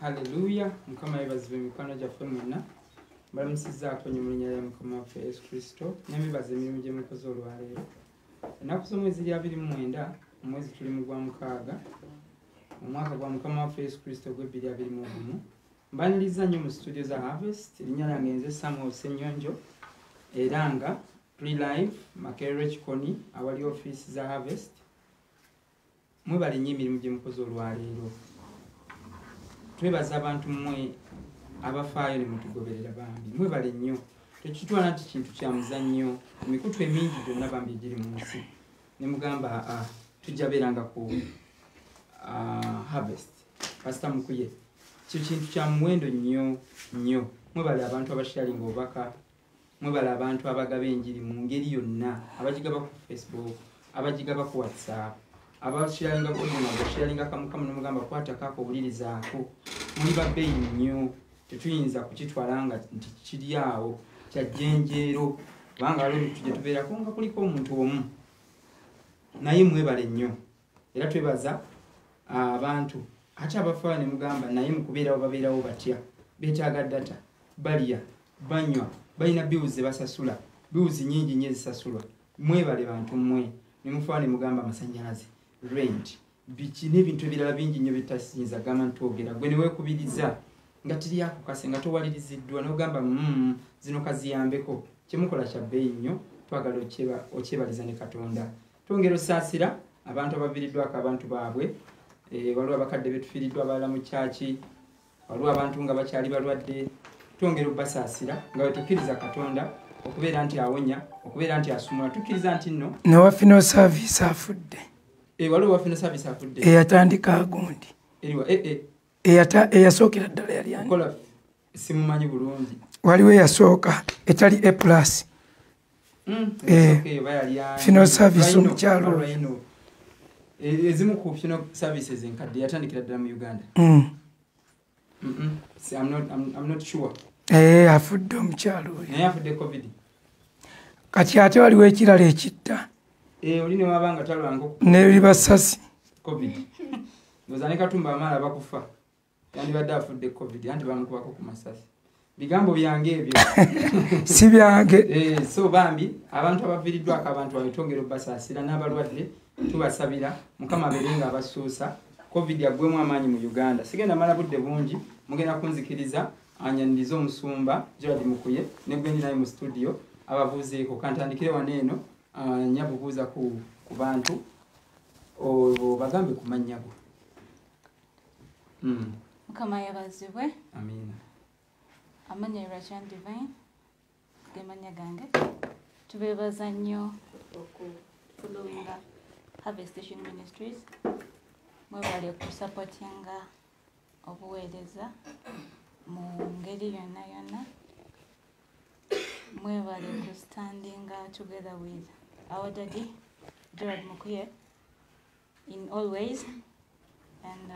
Hallelujah. Mukama yebazibe mikwano gyaffe mwonna. Mbalamusizzaako nnyo mu linnya lya Mukama waffe Yesu Kristo. N'ebibaza emirimu gye mukoze olwaleero. Ennaku z'omwezi 29 mu mwezi tuli mu gwa mukaaga mu mwaka gwa Mukama waffe Yesu Kristo gw'2021. Mbaniriza nnyo mu studio za Harvest. Erinnya lyange nze Samuel Ssenyonjo era nga tuli live Makerere Kikoni awali office za Harvest. Mwebale nnyo emirimu gye mukoze olwaleero. Twebaza abantu mmwe abafaayo ne mutugoberera bambi. Mwebale nnyo. Tekitwala nti kintu kya muzannyo. Emikutu emingi gyonna bambi egiri mu nsi. Ne mugamba tujja beeranga ku Harvest. Pastor Mukuye. Kyo kintu kya muwendo nnyo. Mwebale abantu abasharinga obubaka. Mwebale abantu abagaba enjiri mu ngeri yonna. Abagigaba ku Facebook. Abagigaba ku WhatsApp. Abasharinga ko muno abasharinga kamukamu n'omugamba kwatakaako owulirizaako. Muli babbeeyi nnyo. Tetuyinza kukitwalanga nti kiri awo kya jjenjeero kubanga lero tujja tubeerako nga kuliko omuntu omu. Naye mwebale nnyo. Era twebaza abantu ate abafaayo ne mugamba naye mu kubeerawo babeerawo batya. Beetaaga data, balya, banywa, balina bills ze basasula, bills nnyingi nnyo ezisasulwa. Mwebale bantu mmwe ne mufaayo ne mugamba amasannyalaze, rent, biki n'ebintu ebirala bingi nnyo bitasinza gamba ntwogera. Gwe ne weekubiriza nga tiri akukase nga towaliriziddwa n'ogamba zino kaziyambeko. Kyemukola kya bbeeyi nnyo, twagala okyebaliza ne Katonda. Twongera osaasira abantu abaviiriddwako abantu baabwe. Waliwo abakadde betufiiriddwa abalala mu kyaki, waliwo abantu nga bakyali balwadde. Twongera obbasaasira nga bwe tukkiriza Katonda okubeera nti awonya, okubeera nti asumula. Tukkiriza nti nno newafino service afudde. Waliwo wafino service afudde. Eyatandika agundi. Eriwa eyasookera ddala yali ani? Kola simumanyi bulungi. Waliwo eyasooka etali A+. Fino service omukyalo. Ezimu ku fino services enkadde yatandikira ddala mu Uganda. I'm not sure. Afudde omukyalo oyo. Naye afudde COVID. Kati ate waliwo ekirala ekitta. Oli ne wabanga talwango ne basasi. COVID. Nozane Katumba amala bakufa. Yandibadde afudde COVID anti bamukubako ku masasi. Bigambo byange ebyo. Si byange. So bambi abantu abaviiriddwako abantu babitongera obbasaasira n'abalwadde tubasabira Mukama abeerenga abasuusa. COVID yaggwemu amaanyi mu Uganda. Sigenda mala budde bungi mugenda kunzikiriza anyaniriza omusumba Gerald Mukuye ne gwe naye mu studio abavuuzeeko kantandikire waneeno nyabubuuza ku bantu bagambe ku mannya go. Mukama yabazibwe. Amina. Amanya Rachan Divine. Gemanya gange. Tubebaza nnyo okufollowinga Harvest Station Ministries. Mwebale kusupportinga obuweereza mu ngeri yonna yonna. Mwebale kustandinga together with our daddy Gerald Mukuye in all ways, and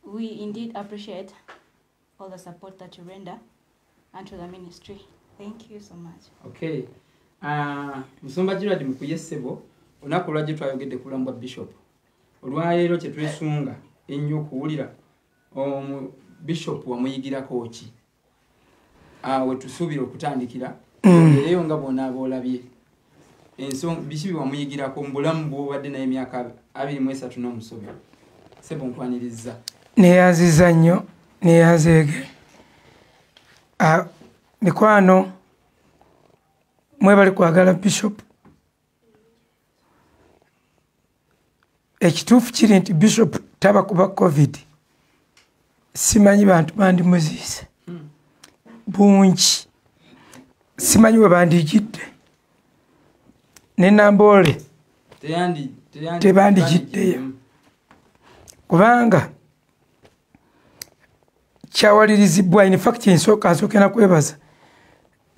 we indeed appreciate all the support that you render unto the ministry. Thank you so much. Okay. Musumba Gerald Mukuye ssebo olunaku lwajje twayogedde ku bulamu bwa Bishop. Olwaleero kye twesunga ennyo okuwulira Bishop wamuyigirako ki. We tusuubira okutandikira ereyo nga bw'onaaba olabye ensonga biki wamuyigirako mu bulamu bw'obadde naye emyaka 23 n'omusobi. Ssebo nkwaniriza. Neyanziza nnyo neyanzeege. Mikwano mwebale kwagala Bishop. Ekituufu kiri nti Bishop taba kuba COVID. Simanyi bantu bandimuziise. Bungi. Simanyi we bandigidde. Ne Namboole tebandigiddeyo. Kubanga kyawalirizibwa in fact nsooka nakwebaza.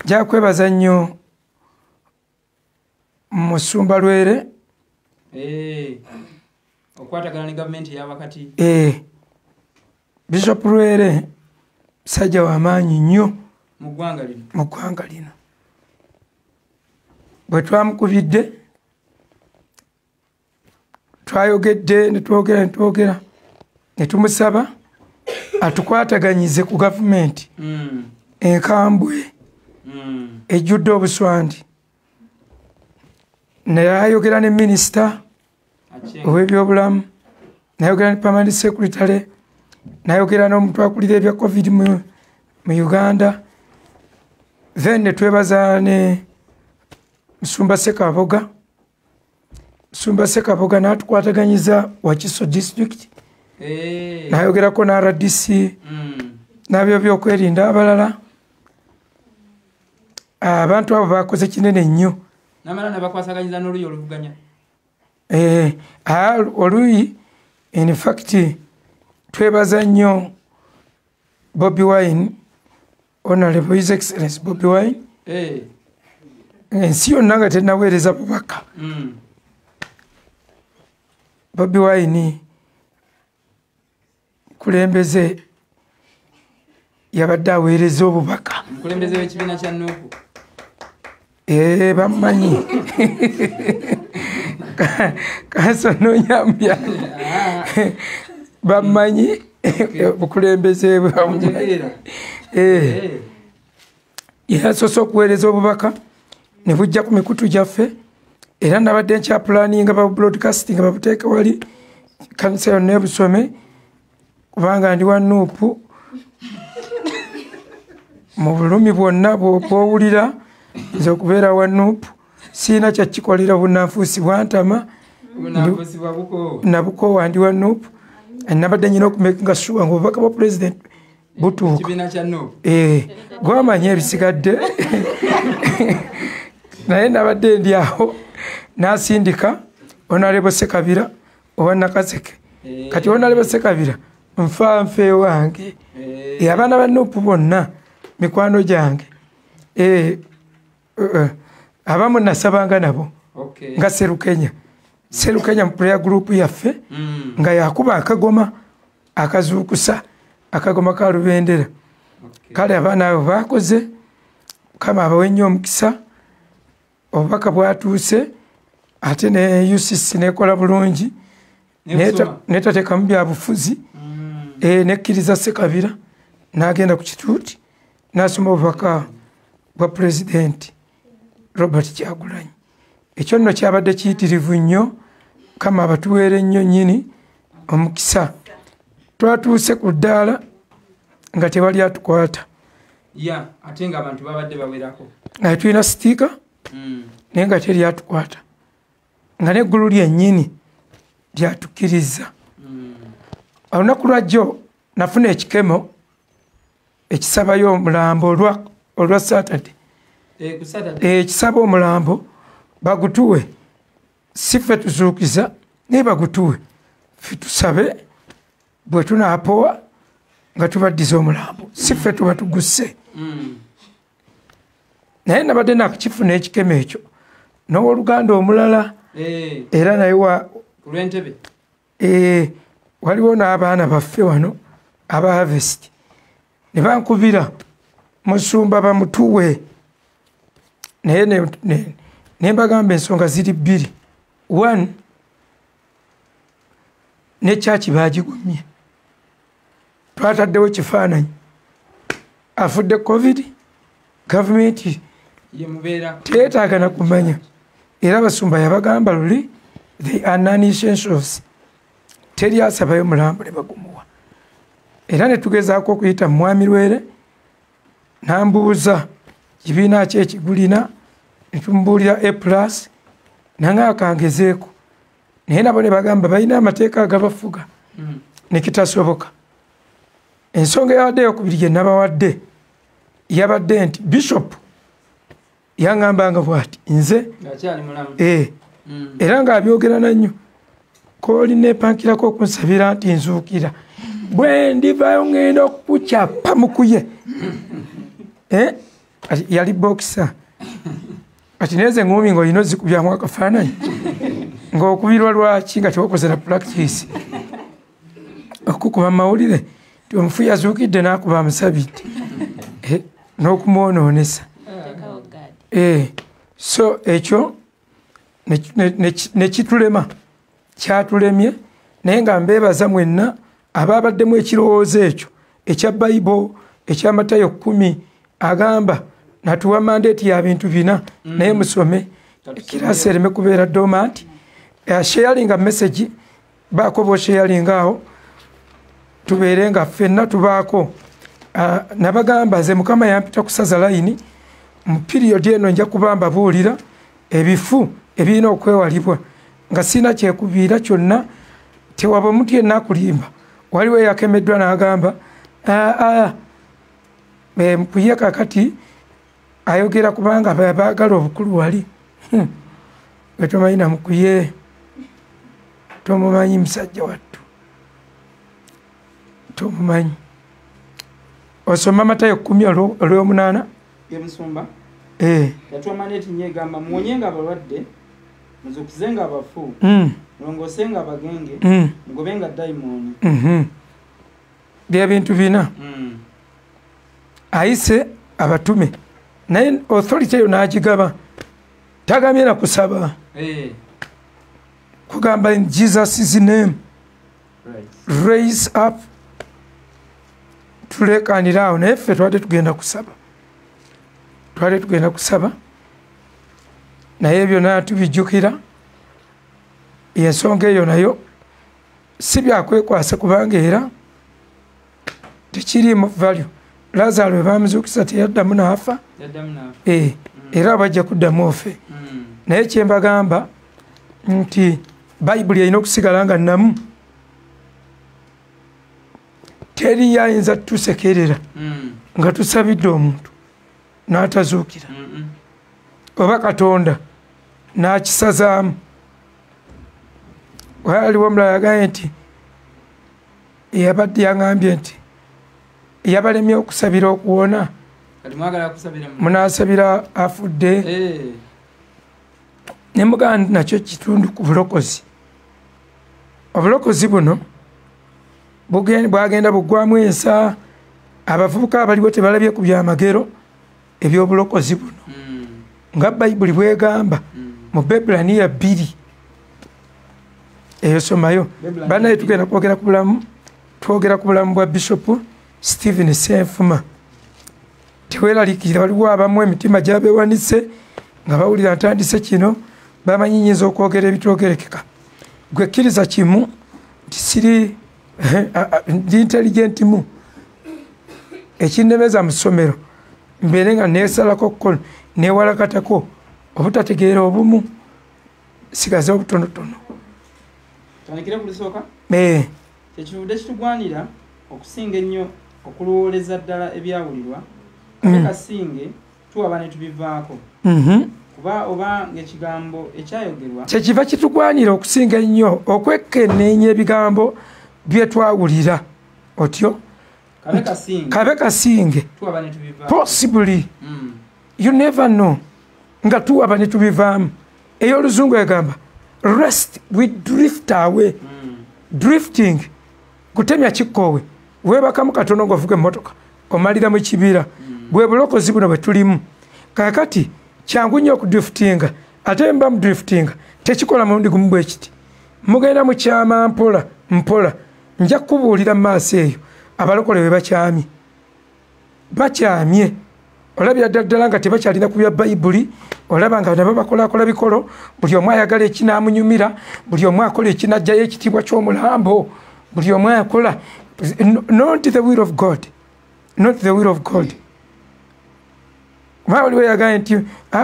Nja kwebaza nnyo Musumba Lwere. Okwatagana ne gavumenti y'abakati. Bishop Lwere musajja w'amaanyi nnyo mu ggwanga lino. Bwe twamukubidde twayogedde ne twogera ne tumusaba atukwataganyize ku gavumenti enkambwe ejjudde obuswandi. naye ayogera ne minisita ow'ebyobulamu, nayogera ne permanent secretary, nayogera n'omuntu akulira ebya covid mu Uganda. Then ne twebaza ne Musumba Sekaboga. Musumba Sekaboga n'atukwataganyiza Wakiso district, nayogerako na RDC n'abyo byokwerinda abalala. Abantu abo bakoze kinene nnyo. Namala nabakwasaganyiza n'oluyi oluvuganya. Oluyi in fact twebaza nnyo Bobi Wine, Honorable His Excellency Bobi Wine. Ensi yonna nga tennaweereza bubaka. Bobi Wine kulembeze yabadde aweereza obubaka. Kulembeze w'ekibiina kya Nuupu. Bamanyi. Kanso nonyambya. Bamanyi bukulembeze bwamutegeera. Yasoose okuweereza obubaka ne bujja ku mikutu gyaffe, era nabadde nkya planning ba broadcasting babuteeka wali kanisa yonna ebusome, kubanga ndi wa Nuupu. Mu bulumi bwonna bw'owulira nze okubeera wa Nuupu siina kyakikolera bunnanfuusi bwantama. Nabukoowa ndi wa Nuupu. Nabadde nyina okumakinga sure ng'obubaka bwa president butuuka. Gwamanya ebisigadde. Naye nabadde ndi awo n'asindika Honorable Sekabira owa Nakaseke. Kati Honorable Sekabira nfanfe wange. Abaana ba Nuupu bonna mikwano gyange. Abamu nasabanga nabo nga Serukenya mu prayer group yaffe nga yakuba akagoma akazuukusa akagoma ka Lubendera. Kale abaana abo bakoze, Mukama abawe nnyo omukisa. Obubaka bwatuuse ate ne UCC nekola bulungi netateekamu byabufuzi, nekkiriza Sekabira n'agenda ku kituuti n'asoma obubaka bwa Pulezidenti Robert Kyagulanyi. Ekyo nno kyabadde kiyitirivu nnyo. Mukama abatuweere nnyo nnyini omukisa. Twatuuse ku ddaala nga tewali atukwata. Ate nga abantu babadde bawerako. Nga tulina sitika naye nga teri atukwata. Nga n'eggulu lyennyini lyatukkiriza. Olunaku lwajjo nafuna ekikemo ekisabayo omulambo olwa Saturday. Ekisaba omulambo bagutuwe, si ffe tuzuukiza naye bagutuwe, ffe tusabe bwe tunaapowa nga tubaddiza omulambo, si ffe tuba tugusse. Naye nabadde nakukifuna ekikemo ekyo n'owooluganda omulala era naye waliwo n'abaana baffe wano aba Harvest ne bankubira Musumba bamutuwe. Naye ne mbagamba ensonga ziri bbiri. One, ne kyaki baagigumye. Twataddewo kifaananyi. Afudde COVID, gavumenti teetaaga na kumanya. Era Basumba yabagamba luli, they are non-essentials. Teri asabayo mulambo ne bagumuwa. Era ne tugezaako okuyita Mwami Lwere, n'ambuuza kibiina ki ekigulina, ne tumubuulira A+, nange akangezeeko. Naye nabo ne bagamba balina amateeka agabafuga ne kitasoboka. Ensonga yabadde eyokubiri gye nabawadde yabadde nti Bishop yaŋŋambanga bw'ati nze era ng'abyogera nannyo koolina epankirako okunsabira nti nzuukira bwe ndivayo ŋŋenda okukukyapa mukuye. Yali bokisa kati neze ngumi ng'olina ozikubyamu akafaananyi ng'okubirwa lwaki nga tewakoze na practice okukuba mawulire ti omufu yazuukidde n'akuba amusabidde n'okumwonoonesa. So ekyo ne kitulema, kyatulemye. Naye nga mbeebaza mwenna ababaddemu ekirowoozo ekyo ekya Bayibuli ekya Matayo 10 agamba natuwa mandate ya bintu bina naye musome kirasi ereme kubeera dormant. Sharing a message baako bo sharing awo tubeere nga ffenna tubaako. Nabagamba nze Mukama yampita kusaza line mu period eno nja kubamba buulira ebifu ebirina okwewalibwa nga sina kyekubiira kyonna. Tewaba omuntu yenna akulimba waliwo yakemeddwa n'agamba mukuye kakati ayogera kubanga baagala obukulu wali wetomanyi mukuye tomumanyi musajja wattu tomumanyi. Osoma Matayo 10 olw'omunaana emusumba yatuwa mandate nyegamba muwonyenga abalwadde muzukizenga abafu mulongosenga abagenge mugobenga daimoni. Bya bintu bina ayise abatume naye authority eyo n'agigaba tagambye na kusaba kugamba in Jesus' name raise up tulekanira awo naye ffe twali tugenda kusaba naye byonna tubijjukira. Ensonga eyo nayo si byakwekwasa kubanga era tekiriimu value. Lazaro we bamuzuukiza teyaddamu n'afa era bajja kuddamu ofe. Naye kyembagamba nti Bayibuli erina okusigala nga nnamu. Teri yayinza tusekerera nga tusabidde omuntu n'atazuukira oba Katonda n'akisazaamu. Waliwo omulala yagambye nti yabadde yaŋambye nti yabalemye okusabira okuwona munaasabira afudde. Ne mugamba nakyo kitundu ku bulokozi. Obulokozi buno bwagenda buggwamu ensa. Abavubuka abaliwo tebalabye ku byamagero eby'obulokozi buno nga Bayibuli bwegamba mu Bebulaniya 2 eyo somayo. Banaye tugenda kwogera ku bulamu, twogera ku bulamu bwa Bishop Stephen Senfuma. Teweeralikira waliwo abamu emitima gyabeewanise nga bawulira ntandise kino bamanyi nyinza okwogera ebitwogerekeka. Gwe kkiriza kimu nti siri ndi intelligent mu ekinnemeza mu ssomero mbeere nga neesalako kkono neewalakatako obutategeera obumu sigaze obutonotono. Tandikira ku lusooka kyekivudde kitugwanira okusinga ennyo okulowooleza ddala ebyawulirwa kasinge tuwaba ne tubivaako kuba oba ng'ekigambo ekyayogerwa kyekiva kitugwanira okusinga ennyo okwekenneenya ebigambo bye twawulira otyo kabe kasinge possibly you never know nga tuwaba ne tubivaamu. Ey'oluzungu egamba rest we drift away. Drifting kutemya kikoowe weebakamu katono ng'ovuga emmotoka omalira mu kibira bwe bulokozi buno bwe tulimu kaakati. Kyangu nnyo okudriftinga ate mba mudriftinga tekikola mulundi gumu bwe kiti. Mugenda mu kyama mpola nja kubuulira mu maaso eyo abalokole be bakyamye. Olabira ddala nga tebakyalina ku bya Bayibuli. Olaba nga nabo bakolakola bikolo buli omu ayagala ekinaamunyumira buli omu akola ekinajjayo ekitiibwa ky'omulambo buli omu akola not the will of God. Waliwo yagambye nti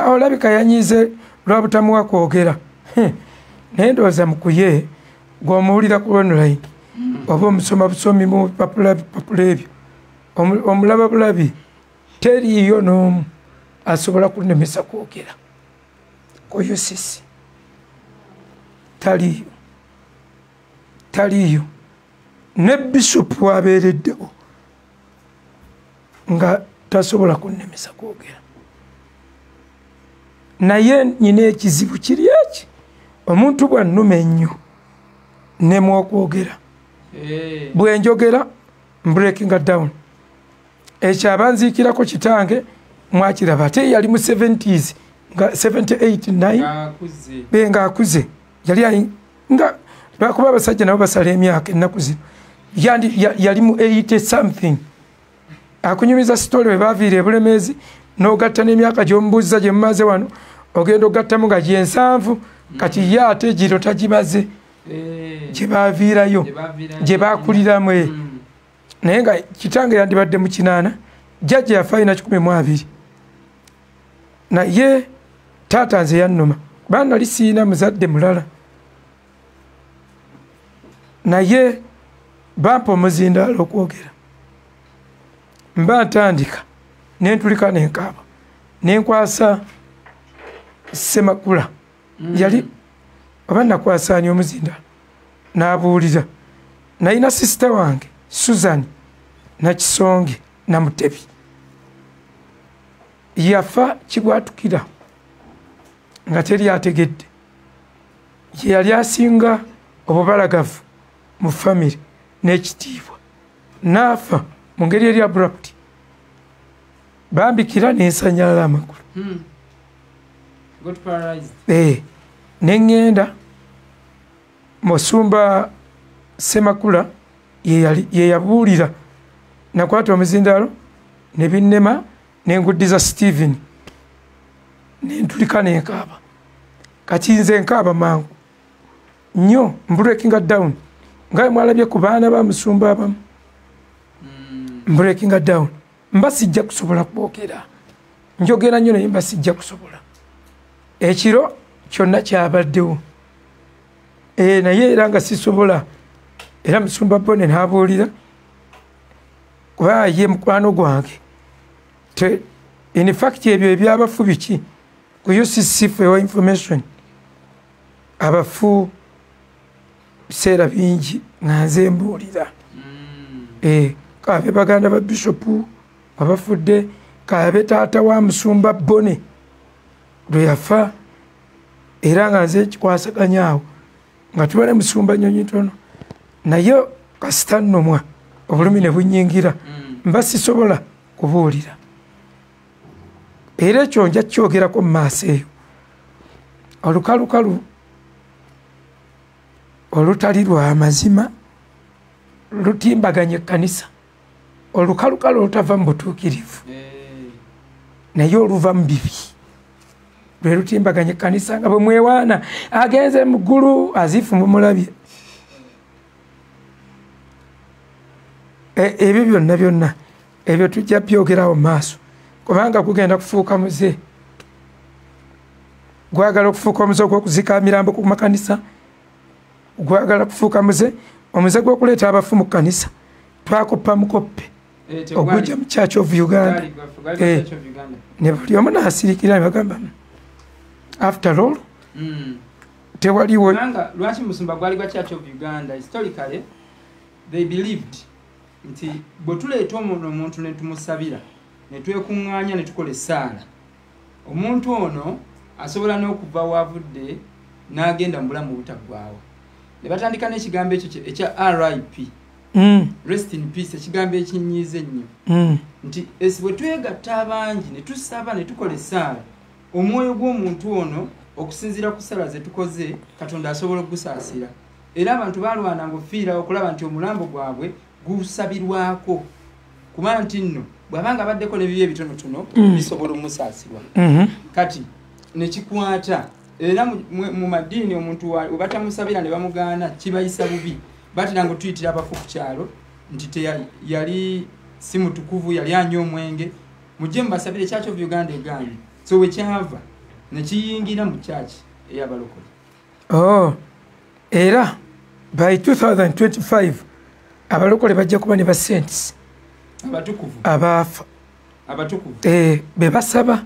olabika yanyize lwa butamuwa kwogera. Naye ndowooza mukuye gw'omuwulira ku online oba omusoma busomi mu bipapula ebyo omulaba bulabi teriiyo n'omu asobola kunemesa kwogera koyo sisi taliiyo. Ne Bishop wabeereddewo nga tasobola kunemesa kwogera. Naye nyina ekizibu kiri eki omuntu bwannuma ennyo nemu okwogera bwe njogera breaking down. Ekyo abanziikirako kitange mwakiraba ate yali mu 70s nga 78 9 nga akuze yali nga lwakuba abasajja nabo basala emyaka ennaku zino yali mu 80 something akunyumiza story we baviira e Bulemeezi n'ogatta n'emyaka gy'omubuuziza gye mumaze wano ogenda ogattamu nga gyensanvu kati ye ate giro tagibaze gye baaviirayo gye baakuliramu naye nga kitange yandibadde mu 8 jjajja yafa alina 12 naye taata nze yannuma kuba nali siina muzadde mulala naye bampa omuzindaalo okwogera mba ntandika nentulika nenkaaba nenkwasa Semakula yali oba nakwasaani omuzindaalo n'abuulira nalina sisita wange Susan Nakisonge Namutebi yafa kibwatukira nga teri ategedde ye yali asinga obubalagavu mu family n'ekitiibwa n'afa mu ngeri eri abrupt bambikira n'ensanyalala amagulu neŋŋenda Musumba Semakula ye yabuulira nakwata omuzindaalo ne binnema nenguddiza Stephen nentulika nenkaaba kati nze nkaaba mangu nnyo mbreakinga down nga mwalabye ku baana ba Musumba abamu mbreakinga down mba sijja kusobola kwogera njogera nnyo naye mba sijja kusobola ekiro kyonna kyabaddewo naye era nga sisobola era Musumba Bone n'abuulira kuba ye mukwano gwange in fact ebyo ebyabafu biki ku UCC for information abafu biseera bingi nga nze mbuulira kabe baganda ba bishopu abafudde kabe taata wa Musumba Bone lwe yafa era nga nze kikwasaganyaawo nga tubale Musumba Nyonyi tono naye kasita nnomwa obulumi ne bunyingira mba sisobola kubuulira era ekyo nja kyogerako mu maaso eyo olukalukalu olutali lwa mazima lutimbaganye ekkanisa olukalukalu olutava mu butuukirivu naye oluva mu bibi lwe lutimbaganye ekkanisa nga bwe mwewaana agenze mu ggulu azifu mumulabye ebyo byonna ebyo tujja byogerawo mu maaso kubanga kugenda kufuuka muze gwagala okufuuka omuze ogw'okuzika mirambo ku makanisa gwagala kufuuka muze omuze gw'okuleeta abafu mu kkanisa twakoppa mukoppe ogujja mu Church of Uganda ne buli omu n'asirikira ne bagamba after all tewaliwo lwaki Musumba gwali gwa Church of Uganda historically they believed nti bwe tuleeta omuntu ne tumusabira ne twekuŋŋaanya ne tukola essaala omuntu ono asobola n'okuva waavudde n'agenda mu bulamu butaggwaawo ne batandika n'ekigambo ekyo ekya RIP rest in peace ekigambo ekinyiiza ennyo nti bwe twegatta abangi ne tusaba ne tukola essaala omwoyo gw'omuntu ono okusinziira ku ssala ze tukoze Katonda asobola okugusaasira era abantu balwananga ofiira okulaba nti omulambo gwabwe gusabirwako kuba nti nno bw'abanga abaddeko n'ebibi ebitonotono bisobola omusaasirwa kati nekikwata era mu madiini omuntu webatamusabira ne bamugaana kibayisa bubi batiranga otuyitira abafu ku kyalo nti yali si mutukuvu yali anywa omwenge mujje mubasabire Church of Uganda egaanye so wekyava nekiyingira mu church ey'abalokole era by 2025 abalokole bajja kuba ne ba saints abatukuvu abaafa abatukuvu be basaba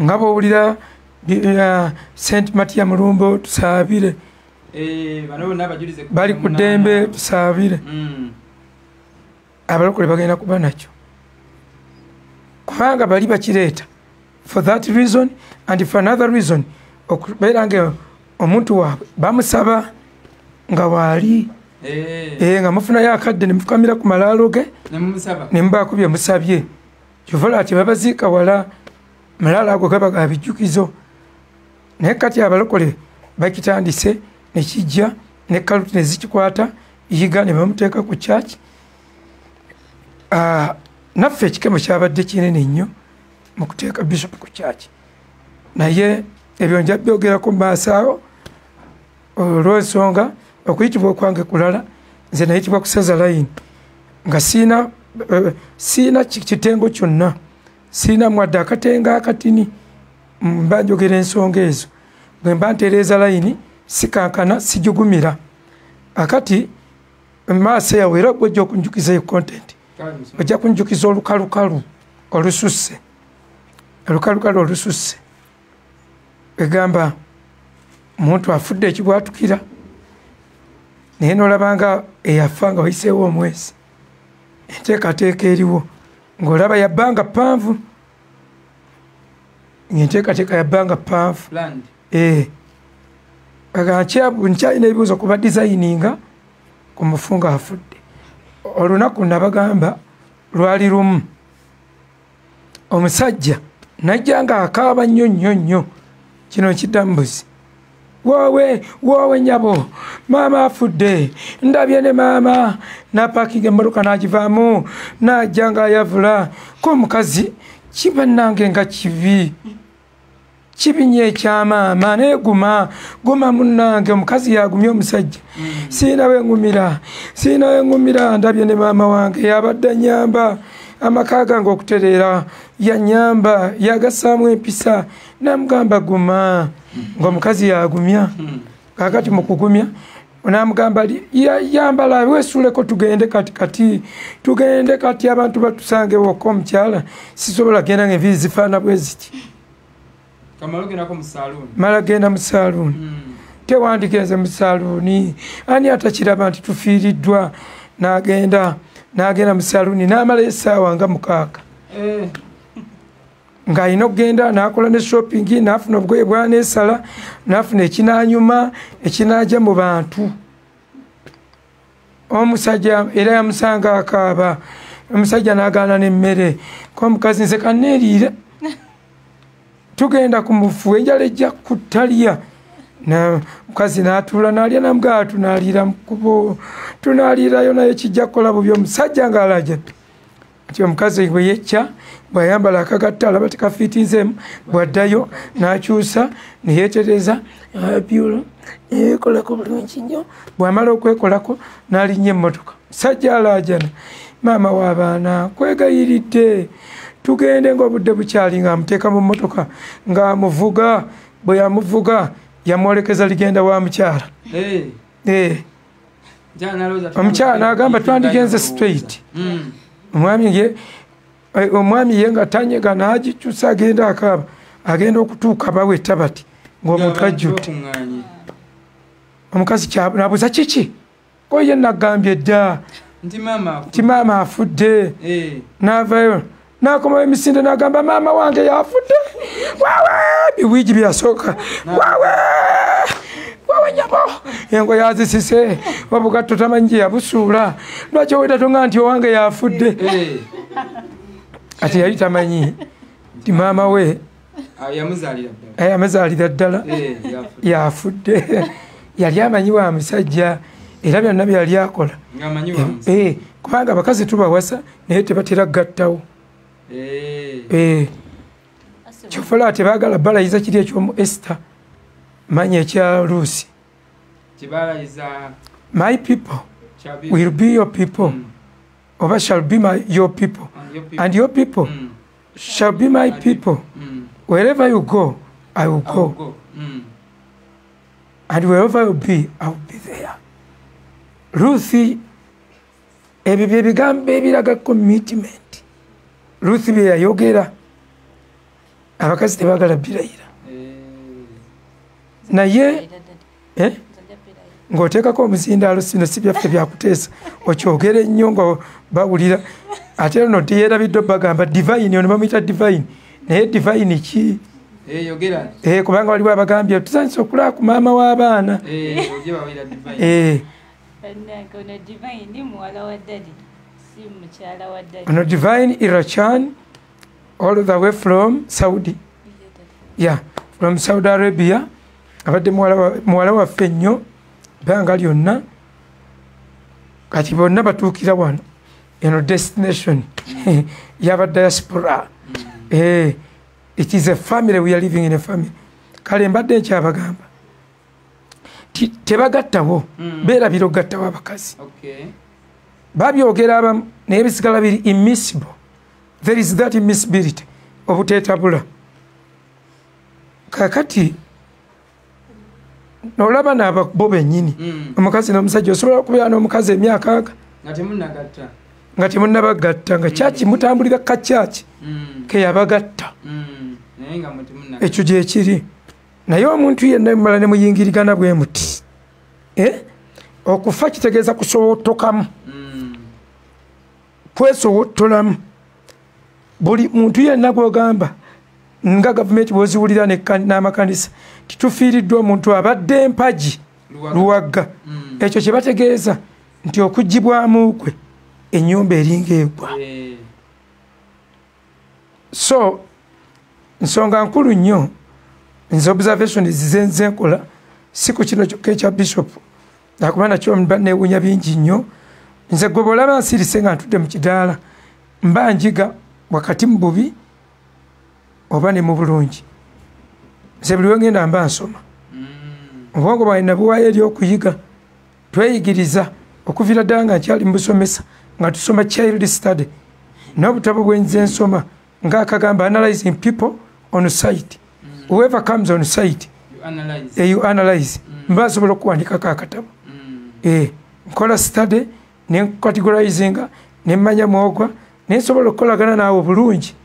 nga bw'owulira Saint Matia Mulumbo tusaabire bali ku ddembe tusaabire abalokole bagenda kuba nakyo kubanga bali bakireeta for that reason and for another reason okubeera nga omuntu waabwe bamusaba nga waali nga mufunayo akadde ne mufukamira ku malaalo ge ne mubaako bye musabye kyovala ati babaziika wala malaalo ago gaba ga bijjukizo naye kati abalokole bakitandise ne kijja ne kaluti ne zikikwata yiga ne bamuteeka ku church. Naffe ekikemo kyabadde kinene nnyo mu kuteeka bishop ku church, naye ebyo nja byogerako maaso awo olw'ensonga okuyitibwa okwange kulala nze nayitibwa kusaza layini nga siina kitengo kyonna, siina mwadde akatenga akatini. Mba njogera ensonga ezo bwe mba ntereeza layini sikankana sijugumira. Akati maaso yawe era gwojja okunjukiza yo content, ojja kunjukiza olukalukalu olususse, olukalukalu olususse egamba omuntu afudde ekibwatukira naye n'olabanga eyafa nga wayiseewo omwezi, enteekateeka eriwo ng'olaba yabbanga ppanvu, ng'enteekateeka yabbanga ppanvu. Nkyalina ebibuuzo kuba designinga ku mufu nga afudde. Olunaku nabagamba lwali lumu omusajja najja nga akaaba nnyo nnyo nnyo, kino nkiddamu mbuzi, woowe nyabo, maama afudde, ndabye ne maama. Napakinga emmotoka n'agivaamu n'ajja ng'ayavula ko omukazi. Kiba nange nga kibi nnyo ekyamaama naye guma munnange, omukazi yagumye omusajja. Siina we ngumira, ndabye ne maama wange yabadde nyamba amaka gange okutereera, yanyamba yagasaamu empisa. Namugamba guma, ng'omukazi yagumya. Kakati mu kugumya namugamba yambala weesuuleko tugende kati abantu batusange wokka omukyala sisobola genda ng'enviiri zifaana bwe ziti. Mala genda mu saaluuni. Tewandigenze mu saaluuni, ani atakiraba nti tufiiriddwa? N'agenda mu saaluuni n'amala essaawa nga 6 ng'alina okugenda n'akola ne shopping, n'afuna obugoye bwaneesala, n'afuna ekinaanyuma ekinaaja mu bantu. Omusajja era yamusanga akaaba, omusajja n'agaana n'emmere, ko omukazi nze kanneeriire, tugenda ku mufu enjala ejja kutalya. Mukazi n'atuula n'alya namugamba tunaaliira mu kkubo, tunaaliirayo naye kijja kukola bubi. Omusajja ng'alajjadde nti omukazi bwe yecca bw'ayambala akagatta alaba tekafiitinzeemu, bw'addayo n'akyusa ne yeetereza byulo yeekolako bulungi nnyo. Bw'amala okwekolako n'alinnya emmotoka. Musajja alaajana, maama w'abaana nkwegayiridde tugende ng'obudde bukyali, ng'amuteeka mu mmotoka ng'amuvuga. Bwe yamuvuga yamwolekeza ligenda wa mukyala. Omukyala n'agamba twandigenze straight. Omwami ye nga tanyega n'agikyusa agenda akaaba, agenda okutuuka bawetta bati ng'omuntu ajjudde. Omukazi n'abuuza kiki? Ko ye nagambye dda nti maama afudde. N'avayo n'akomayo emisinde n'agamba maama wange yafudde. Biwiigi byasooka wawe nyabo engo yazisise obugatto tamanyi gye yabusuula. Lwaki owetatonga nti owange yafudde? Ati yali tamanyi nti maama we yamuzaalira ddala yafudde. Yali amanyi wa musajja era byonna byali akola kubanga abakazi tubawasa naye tebatera gattawo. Kyofola tebaagala balayiza kiri ekyomu Esther manya ekya Lucy. My people will be your people, oba shall be your people, and your people shall be my people. Wherever you go, I will go. And wherever you be, I will be there. Ruthi, ebyo bye bigambo ebiraga commitment. Ruthi bye yayogera abakazi tebaagala birayira. Naye ng'oteekako omuzindaalo sino si byaffe byakuteesa okyogere ennyo nga bawulira. Ate no teyerabidde bagamba divine, ono bamuyita divine, naye divine ki? Kubanga waliwo abagambye tusanyusa okulaba ku maama w'abaana. Ono divine Irachan all the way from Saudi. From Saudi Arabia. Abadde muwala waffe nnyo banga lyonna kati bonna batuukira wano eno destination yaba diaspora. It is a family, we are living in a family. Kale mbadde nkyabagamba tebagattawo beerabira okugattawo abakazi babyogera abamu naye bisigala biri immiscible. There is that immiscibility obuteetabula. Kakati nolaba n'abo bennyini omukazi n'omusajja osobola okubeera n'omukazi emyaka nga temunnabagatta nga kyaki mutambulira kakyaki keyabagatta ekyo gyekiri. Naye omuntu yenna mumala ne muyingirigana bwe muti okufa kitegeeza kusowotokamu kwesowottolamu. Buli muntu yenna gw'ogamba nga gavumenti bw'oziwulira n'amakanisa titufiiriddwa omuntu abadde empagi luwagga, ekyo kye bategeeza nti okuggibwamu kwe ennyumba eringa egwa. So nsonga nkulu nnyo nze observations zenze nkola si ku kino kyokka ekya bishop nakuba nakyo neewuunya bingi nnyo. Nze gwe bw'olaba nsirise nga ntudde mu kidaala mba njiga wakati mu bubi oba ne mu bulungi. Nze buli wengenda mba nsoma obwongo bwange nabuwaayo eri okuyiga. Tweyigiriza okuviira ddala nga nkyali mu busomesa nga tusoma child study n'obutabo bwenze nsoma ng'akagamba analyzing people on site. Whoever comes on site you analyze. Mba nsobola okuwandikako akatabo. Nkola study ne categorizinga ne mmanya mwogwa ne nsobola okukolagana naawe bulungi.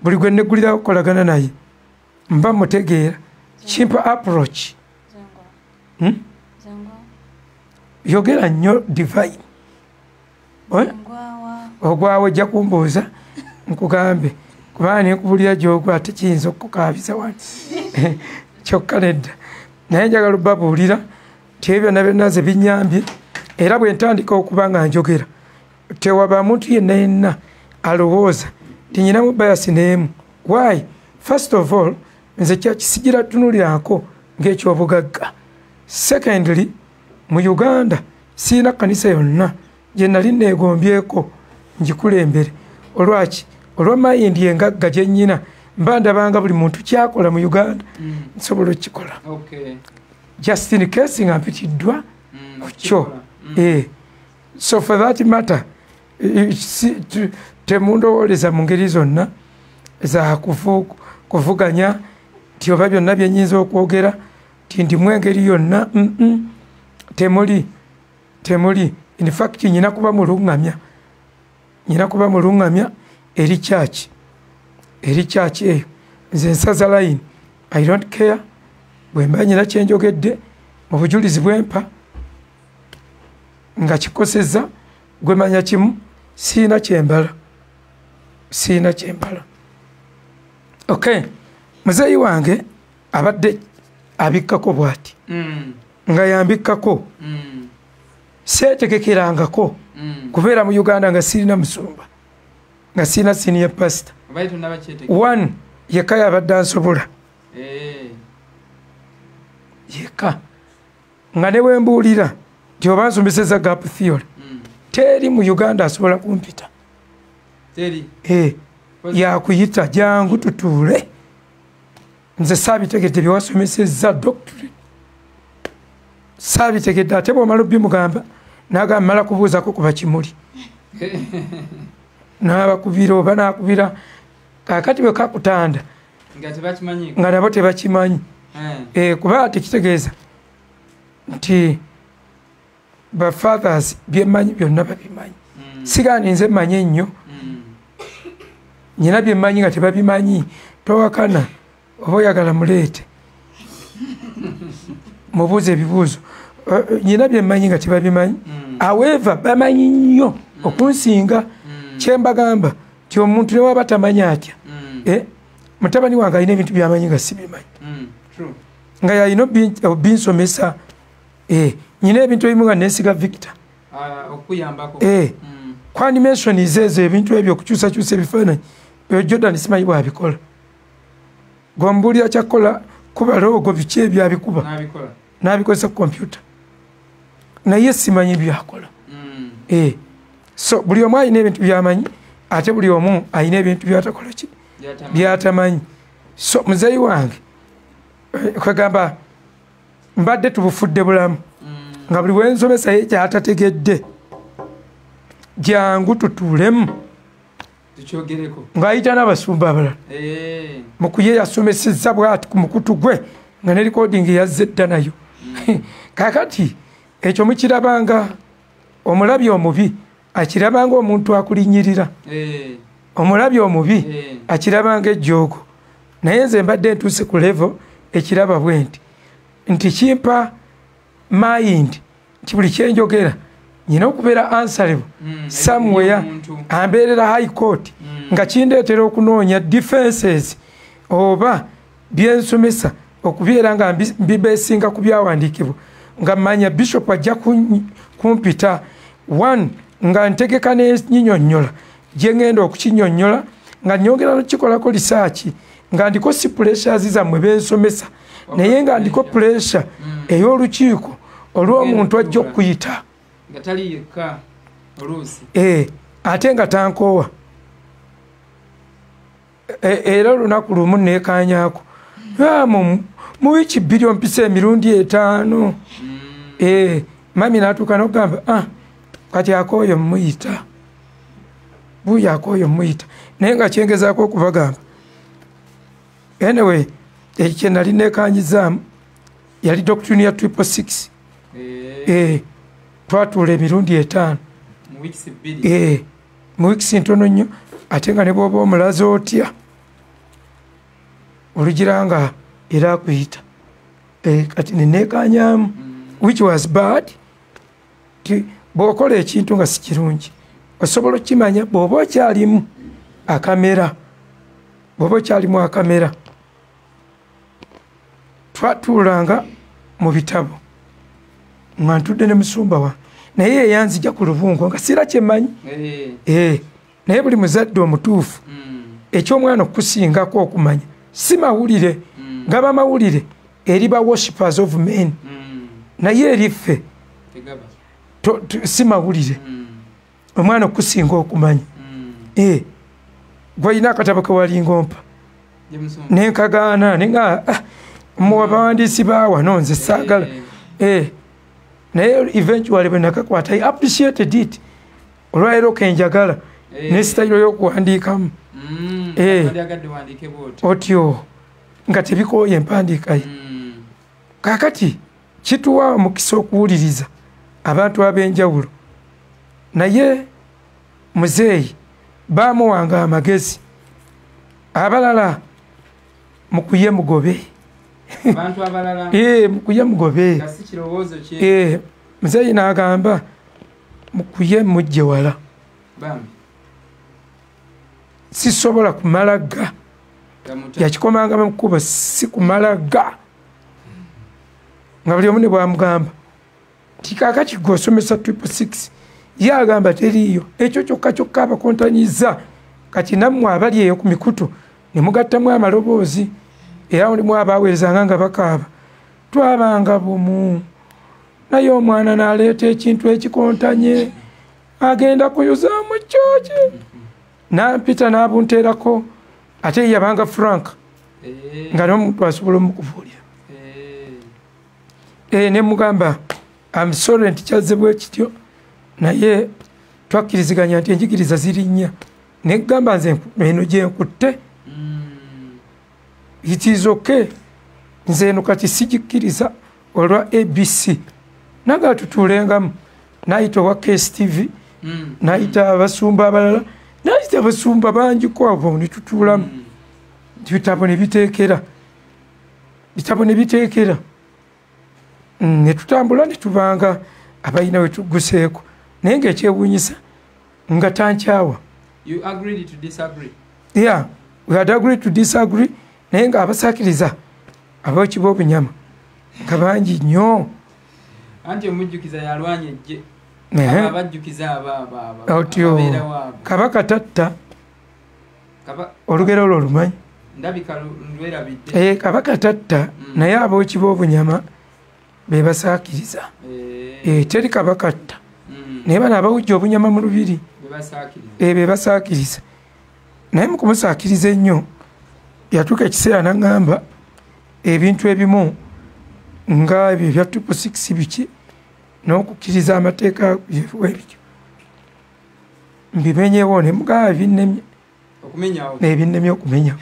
Buli gwe neggulirawo okukolagana naye mba mutegeera kimpa approach. Yogera nnyo divine ogwawe ojja kumbuuza nkugambe kubanga nenkubulira gyogwa ate kiyinza okukukaabiza wano kyokka nedda. Naye njagala obbabuulira ti ebyo byonna byonna ze binnyambye era bwe ntandika okuba nga njogera tewaba muntu yenna yenna alowooza tinyinamu bayasi n'emu. Why? First of all nze kyakisigira tunuulirako ng'ekyobugagga. Secondly mu Uganda siina kanisa yonna gye nali neegombyeko ngikulembere. Olwaki? Olwa mayindi engagga gye nnyina mba ndabanga buli muntu kyakola mu Uganda nsobola okukikola. Just in case nga mpitiddwa ku kyo. So for that matter temundowooleza mu ngeri zonna za kuvuganya ti oba byonna bye nnyinza okwogera ti ndimu engeri yonna. Temuli. In fact nyina kuba muluŋŋamya eri kyaki eyo. Nze nsaza line I don't care bwe mba nyina kyenjogedde mu bujulizi bwempa nga kikosezza gwe manya kimu siina kyembala. Okay, muzeeyi wange abadde abikkako bw'ati nga yambikkako seetegekerangako kubeera mu Uganda nga sirina musumba nga sirina senior pastor. One yekka yabadde ansobola yekka nga ne wembuulira nti oba nsombeseza gap theory teri mu Uganda asobola kumpita. Yakuyita jangu tutuule. Nze saabitegedde bye wasomesezza doctorate saabitegedde ate bw'omala obimugamba n'agamba mala kubuuzako kuba kimuli n'abakubira oba n'akubira kakati bwe kakutanda nga nabo tebakimanyi. Kuba tekitegeeza nti bafathers byemmanyi byonna babimanyi. Sigaani nze mmanyi ennyo nyina byemmanyi nga tebabimanyi towakana oba oyagala muleete mubuuze ebibuuzo. Nyina byemmanyi nga tebabimanyi. However bamanyi nnyo okunsinga. Kyembagamba ti omuntu newaba tamanyi atya mutabani wange alina ebintu byamanyi nga sibimanyi nga yalina obinsomesa. Nyina ebintu ebimu nga nesiga Victor ku animation ezo ebintu ebyo okukyusakyusa ebifaananyi Jordan simanyi bwabikola. Gwambuulira kyakola kuba loogo biki ebyabikuba n'abikozesa ku kompyuta. naye simanyi byakola. So buli omu alina ebintu byamanyi ate buli omu alina ebintu byatakola ki byatamanyi. So muzeeyi wange kwegamba mbadde tubufudde bulamu nga buli wensomesa ye kyatategedde jangu tutuulemu ng'ayita n'abasumba abalala mukuye yasomesezza bw'ati ku mukutu gwe nga ne likodingi yazze dda nayo. Kakati ekyo mukirabanga omulabi omubi akirabanga omuntu akulinyirira, omulabi omubi akirabanga ejjoogo. Naye nze mbadde ntuuse ku levo ekiraba bwe nti kimpa mind nti buli kyenjogera nyina okubeera answerable somewhere, ambeerera high court nga kindeetera okunoonya defenses oba byensomesa okubeera nga mbibeesinga ku byawandiikibwa nga manya bishop ajja kumpita one nga ntegeka n'enyinyonnyola gye ngenda okukinyonnyola nga nyongera nokikolako research nga ndiko si pressures zammwe bensomesa naye nga ndiko pressure ey'olukiiko olw'omuntu ajja okuyita nga tali yekka oluusi ate nga tankoowa era olunaku lumu neekanyaako mu wiiki 2 ompisa emirundi 5 mami n'atuuka n'okugamba kati akooyo muyita buuyo akooyo muyita naye nga kyengezaako okubagamba anyway ekye nali neekanyizaamu yali doctrine ya 666 twatuula emirundi 5 mu wiikisi ntono nnyo ate nga ne bw'oba omulaze otya olugira nga era akuyita kati neneekanyaamu which was bad. Bw'okola ekintu nga si kirungi osobola okukimanya bw'oba okyalimu akamera. Twatuulanga mu bitabo nga ntudde ne musumba wange naye eyanzija ku lubungo nga sira kyemanyi naye buli muzadde omutuufu eky'omwana okusingako okumanya si mawulire gaba mawulire eri ba worshippers of men naye eriffe si mawulire omwana okusinga okumanya. Gwalina akatabo kewalingompa nenkagaana nenga muwa bawandiisi bawano nze saagala naye eventually bwe nakakwata I appreciated it olwaleero kenjagala ne sitayiro y'okuwandiikamu otyo nga tebikooye empandiika ye. Kaakati kituwa omukisa okuwuliriza abantu ab'enjawulo naye muzeeyi baamuwanga amagezi abalala mukuye mugobe mukuye mugobe muzeeyi n'agamba mukuye mujje wala sisobola kumala ga yakikomanga mukuba si kumala ga nga buli omu ne bwamugamba tikakati gw'osomesa 666 ye agamba teriiyo ekyo kyokka abakontanyiza kati nammwe abali eyo ku mikutu ne mugattamu amaloboozi era mulimu abaaweerezanga nga bakaaba twabanga bumu naye omwana n'aleeta ekintu ekikontanye agenda kuyuza mu kyoki nampita n'abunteerako ate yabanga Frank nga n'omuntu asobola omukubuulira ne mugamba I'm sorry nti kyazze bwe kityo naye twakkiriziganya nti enjigiriza ziri nnya negamba nze eno gye nkutte it is okay nze eno kati sigikkiriza olwa ABC naga tutuulengamu nayita owa KSTV nayita abasumba abalala nayita abasumba bangi kwabo ne tutuulamu bitabo ne biteekera ne tutambula ne tubanga abalina we tugguseeko naye ng'ekyewuunyisa nga tankyawa. You agreed to disagree? Yeah, we had agreed to disagree naye nga abasakiriza ab'ekiba obunyama nga bangi nnyo. Anti omujjukiza yalwanya ejje abajjukiza otyo kabaka tatta olugero olwo olumanyi ndabika lwerabidde kabaka tatta naye ab'ekiba obunyama bebasaakiriza teri kabakatta naye bano abawujja obunyama mu lubiri bebasaakiriza naye mu kumusaakiriza ennyo yatuuka ekiseera naŋŋamba ebintu ebimu nga ebyo ebya 666 biki n'okukkiriza amateeka ebyo mbimenyewo ne mugaba ebinnemye okumenyawo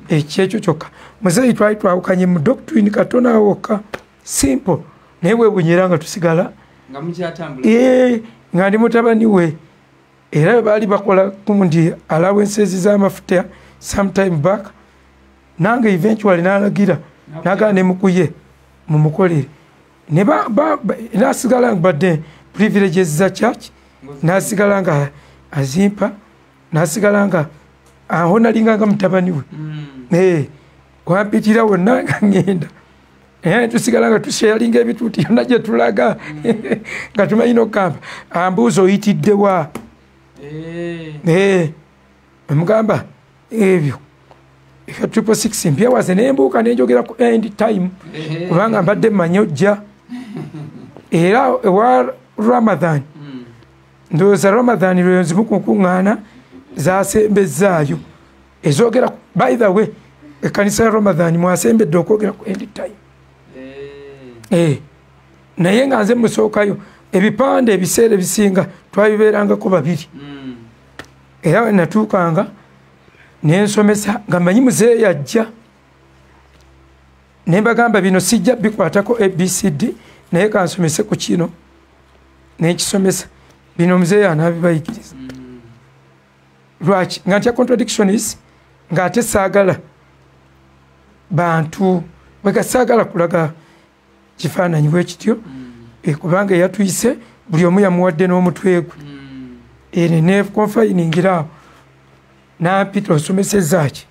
ekyekyo kyokka muzeeyi twali twawukanye mu doctrine katono awo wokka simple naye webunyera nga tusigala nga ndi mutabani we era baali bakola kundi allowances z'amafuta sometime back nange eventually nalagira nagala nemukuye mumukolere nasigala badde privileges za church nasigala nga azimpa nasigala nga aho nalinga nga mutabani we wampitira wonna nga ngenda tusigala nga tusharinga ebituuti yonna gye tulaga nga tumanyina okugamba ambuuza oyitiddewa mugamba ebyo 666 mbyewaze nembuuka nenjogera ku end time kubanga mbadde mmanyi ojja era ewa Ramadan ndowooza Ramadan lweyo nzimu kunkuŋŋaana zasembezaayo ezogera by the way ekkanisa ya Ramadan mwasembedde okwogera ku end time naye nga nze musookayo ebipande ebiseera ebisinga twabibeerangako babiri era we natuukanga nensomesa nga manyi muzeeyi ajja nembagamba bino sijja bikwatako ABCD naye kansomese ku kino nenkisomesa bino muzeeyi anaabibayigiriza lwaki nga ntya contradictions nga ate saagala bantu bwegasaagala kulaga kifaananyi bwe kityo kubanga eyatuyise buli omu yamuwadde n'omutwe gwe nekonfainingiraawo nampita osomeseza ki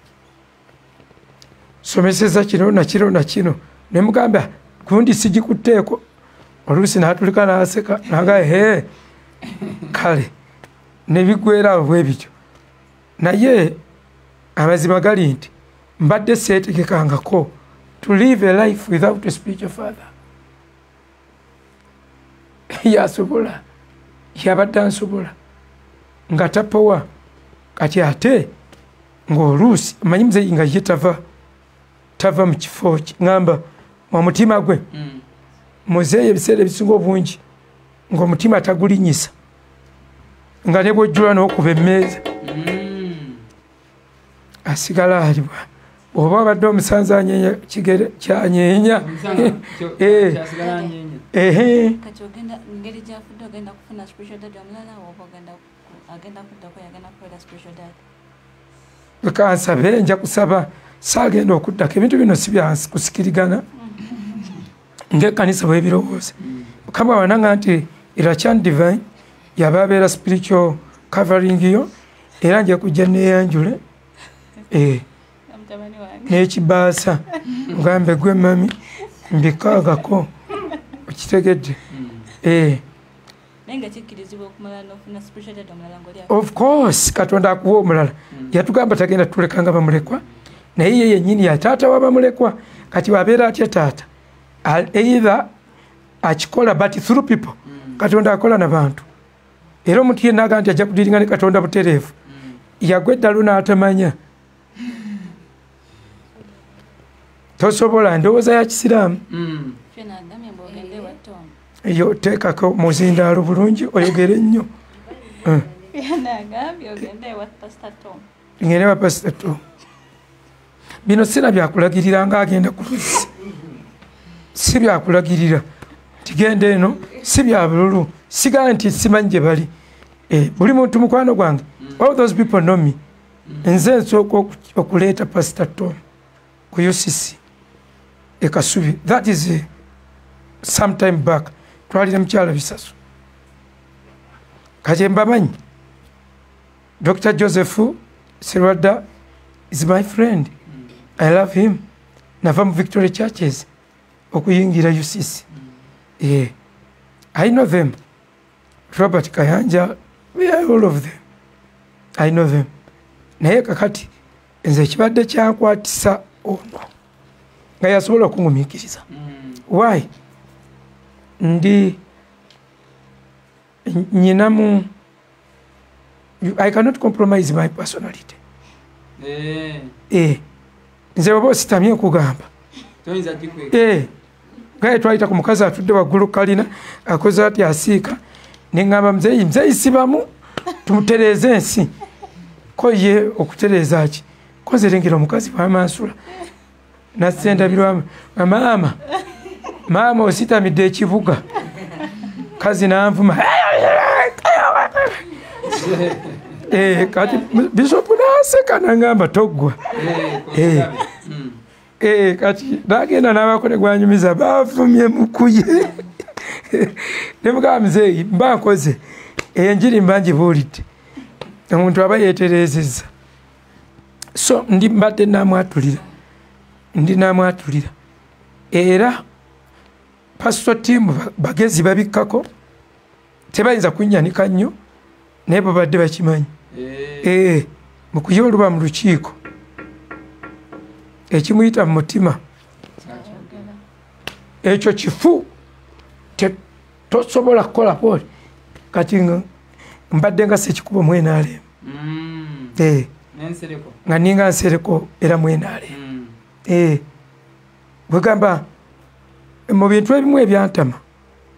someseza kino nakino nakino nemugamba kundi sigikutteeko oluusi natulika naseka naga kale nebigwerawo bwe bityo naye amazima gali nti mbadde seetegekangako to live a life without a spiritual father yasobola yabadde ansobola nga tapowa kati ate ng'oluusi manyi muzeeyi nga ye tava mu kifo ngamba omutima gwe muzeeyi ebiseera ebisinga obungi ng'omutima tagulinyisa nga ne bwojjula n'okuba emmeeza asigala alibwa oba abadde omusanze anyeenya kigere kyanyeenya kansabe nja kusaba saagenda okuddako ebintu bino si byakusikirigana ng'ekkanisa bwebirowooza mukama wananga nti Irachan Divine yaba abeera spiritual covering yo era nja kujja neyanjule n'ekibaasa ngambe gwe mami mbikaagako okitegedde of course Katonda akuwa omulala yatugamba tagenda tulekanga bamulekwa naye ye yennyini ya taata wabamulekwa kati wabeera atya taata either akikola but through people Katonda akola n'abantu era omuntu yenna agamba nti ajja kudiringa ne Katonda butereevu yagwa eddalo n'atamanya tosobola ndowooza ya kisiraamu yo teekako muzindaalo bulungi oyogere nnyo ngende wa Pastor Tom bino sina byakulagirira nga agenda ku luzzi si byakulagirira tigenda eno si bya bululu sigaa nti simanyi gye bali buli muntu mukwano gwange all those people know me nze nsooka okuleeta Pastor Tom ku UCC ekasubi that is sometime back twalira mukyala Bisaso kati mbamanyi Dr. Joseph Sirwadda is my friend. I love him. Nava mu Victory Churches okuyingira UCC. I know them. Robert Kayanja, we are all of them. I know them. Naye kakati nze ekibadde kyankwatisa ono nga yasobola okungumiikiriza. Why? ndi nyinamu I cannot compromise my personality. Nze baba sitamye kugamba. Gaye twaita ku mukazi atudde waggulu kalina akoze ati asiika nengamba mzeyi sibamu tumutereze ensi ko ye okutereza ki koze lengera omukazi bwamansula nasendabirwa mama ositamidde ekibuga kazi nanvuma kati Bishop naseka nangamba toggwa kati nagenda n'abakole gwanyumiza bavumye mukuye nemugaa muzeeyi mba nkoze enjiri mba ngibuulidde omuntu aba yeeterezeza so mbadde namwatulira era pasito tiimu bagezi babikkako tebayinza kunnyanika nnyo naye babadde bakimanyi mukuye oluba mu lukiiko ekimuyita mu mutima ekyo kifu tosobola kukola poli kati mbadde nga sekikubo mwenaalemu nga ninga nsereko era mwenaalemu bwegamba mu bintu ebimu ebyantama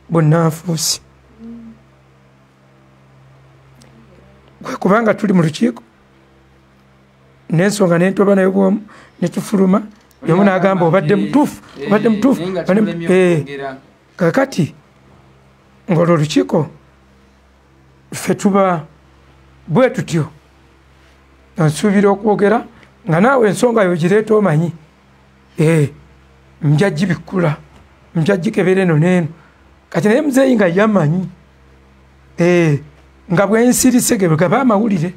bonnanfuusi kubanga tuli mu lukiiko n'ensonga nentoba nayo bwomu netufuluma yomu n'agamba obadde mutuufu kakati ng'olwo olukiiko ffe tuba bwe tutyo nsuubira okwogera nga naawe ensonga yo gireeta omanyi mja gibikkula mja gikebera eno n'eno kati naye muzeeyi nga yamanyi nga bwensirise ge gaba amawulire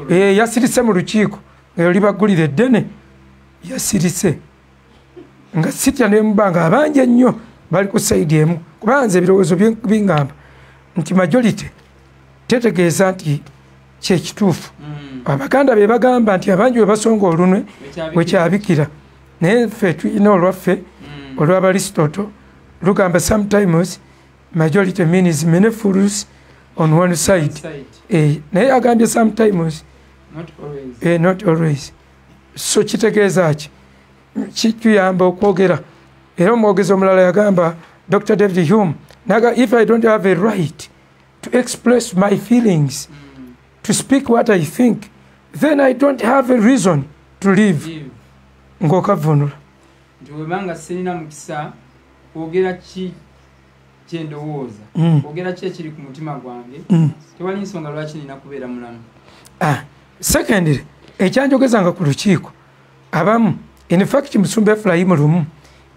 yasirise mu lukiiko eyo libaggulira eddene yasirise nga sitya nemubanga abangi ennyo bali ku saidi emu kubanza ebirowoozo bingamba nti majority tetegeeza nti kyekituufu abaganda be bagamba nti abangi we basonga olunwe wekyabikira naye ffe tulina olwaffe olw'Abaristotle lugamba sometimes majority means many fools on one side. Naye agambye sometimes not always. So kitegeeza ki kituyamba okwogera era omwogezi omulala yagamba Dr. David Hume naga if I don't have a right to express my feelings to speak what I think then I don't have a reason to live ng'okavunula nti webanga sirina mukisa kwogera ki kyendowooza kwogera ki ekiri ku mutima gwange tewali nsonga lwaki nina kubeera mulamu. Secondly ekyanjogezanga ku lukiiko abamu in fact Musumba Ephraim lumu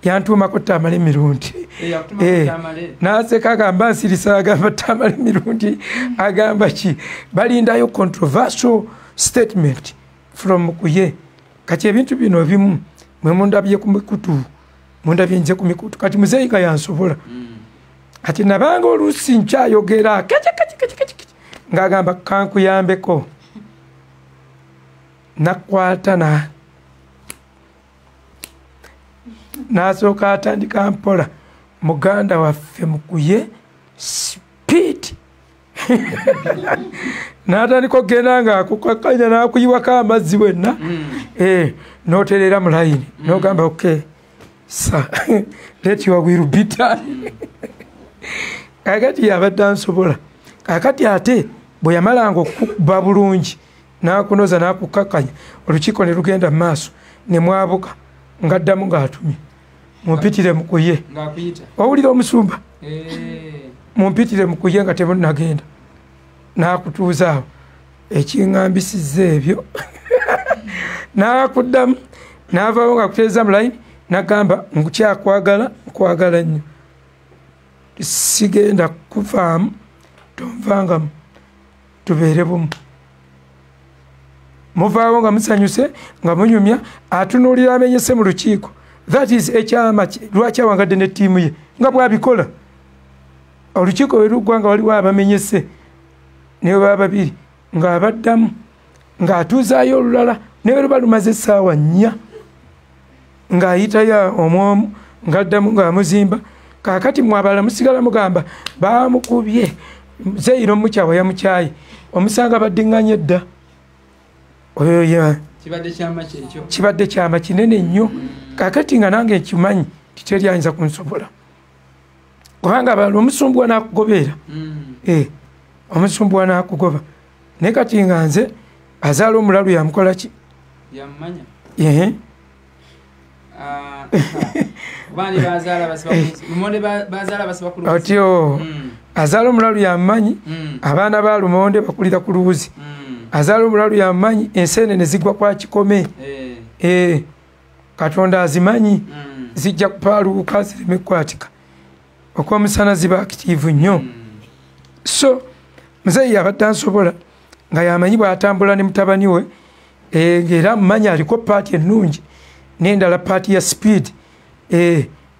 yantuumako Tamale emirundi n'aseka agamba nsirisa agamba Tamale emirundi agamba ki balindayo controversial statement from kuye kati ebintu bino bimu mwe mundabye ku mikutu mundabye nze ku mikutu kati muzeeyi nga yansobola kati nabanga oluusi nkyayogera ng'agamba kankuyambeko nakwata n'asooka atandika mpola muganda waffe mukuye speed n'atandika okgenda ng'akukakanya n'akuyiwako amazzi wenna n'oterera mu layini n'ogamba okay sa let your will be done. Kakati yabadde ansobola kakati ate bwe yamalanga okuba bulungi n'akunoza n'akukakanya olukiiko ne lugenda mu maaso ne mwabuka ng'addamu ng'atumye mumpitire mukuye owulira omusumba mumpitire mukuye nga temunagenda n'akutuuza awo ekiŋŋambisizza ebyo n'akuddamu n'avaawo ng'akuteeza mu layini n'agamba nkukyakwagala nkwagala nnyo sigenda kuvaamu tonvangamu tubeere bumu muvaawo nga musanyuse nga munyumya atunuulira amenyese mu lukiiko that is ekyama lwaki awangadde ne ttiimu ye nga bwabikola olukiiko we luggwa nga waliwo abamenyese naye baba babiri ng'abaddamu ng'atuuzaayo olulala naye luba lumaze essaawa 4 ng'ayitayo omwomu ngaddamu ng'amuzimba kaakati mwabala musigala mugamba baamukubye Zairo mukyawa yamukyaye omusanga baddiŋŋanye dda oyo kibadde kyama kinene nnyo kaakati nga nange nkimanyi titeryayinza kunsobola kubanga abala omusumbuwa n'akugobeera omusumbuwa n'akugoba naye kati nga nze azaala omulalu yamukola ki otyo azaala omulalu yamumanyi abaana ba lumonde bakulira ku luwuzi azaala omulalu yamumanyi enseenene zigwa kwa kikome katonda azimanyi zijja kupaaluuka zireme ekwatika okwomusana ziba akitiivu nnyo so muzeeyi abadde ansobola nga yamanyi bw'atambula ne mutabani we ng'era amumanyi aliko paati ennungi n'endala paati ya speed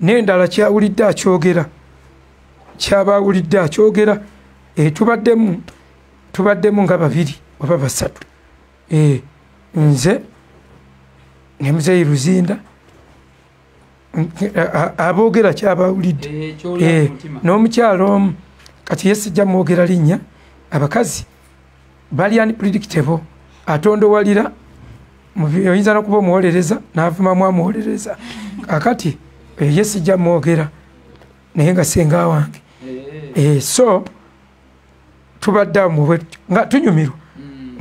n'endala kyawulidde akyogera kyaba akyogera tubaddemu nga babiri oba basatu nze ne muzeeyi Luzinda aboogera kyabawulidde n'omukyalo omu kati ye sijja mwogera linnya abakazi bali unpredictable atondowalira oyinza nokuba omuwolereza n'avumamu amuwolereza kakati ye sijja mwogera naye nga senga wange so tubadde awo nga tunyumirwa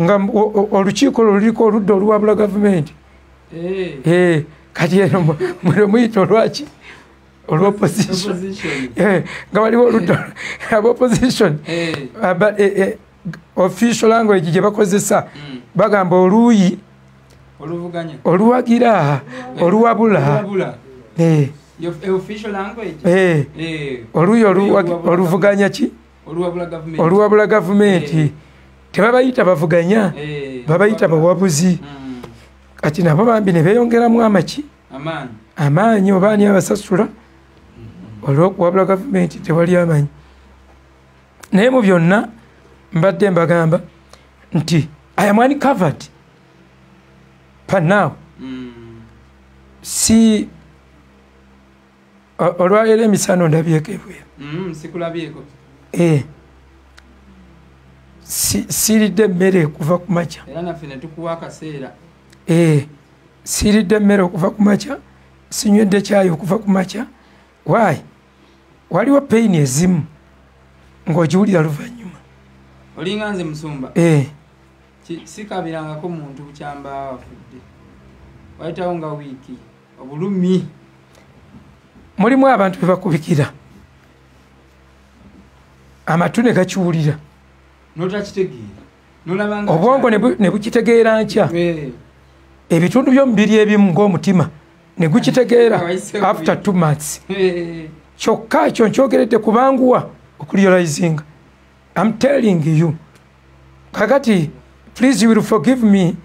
nga olukiiko luliko oludda oluwabula gavumenti kati eno mwere muyita olwaki olwopposition nga waliwo oludda abopposition official language gye bakozesa bagamba oluuyi oluwagira oluwabula oluuyi oluvuganya ki oluwabula gavumenti tebabayita bavuganya babayita bawabuzi kati nabo bambi ne beeyongeramu amaki amaanyi oba ani abasasula olw'okuwabula gavumenti tewali amanyi naye mu byonna mbadde mbagamba nti I am uncovered for now si olwaleero emisano ndabyeko ebweru siridde emmere okuva ku makya siridde emmere okuva ku makya sinywedde kyayi okuva ku makya waayi waliwo peyini ezimu ng'ogiwulira luvannyuma olinga nze musumba sikabirangako muntu bukyamba wafudde wayitawo nga wiiki obulumi mulimu abantu bebakubikira amatu ne gakiwulira notakitegeera obwongo ne bukitegeera nkya ebitundu by'omubiri ebimu ng'omutima ne gukitegeera after 2 months kyokka ekyo nkyogeredde kubanguwa okurealizinga I'm telling you kakati please you will forgive me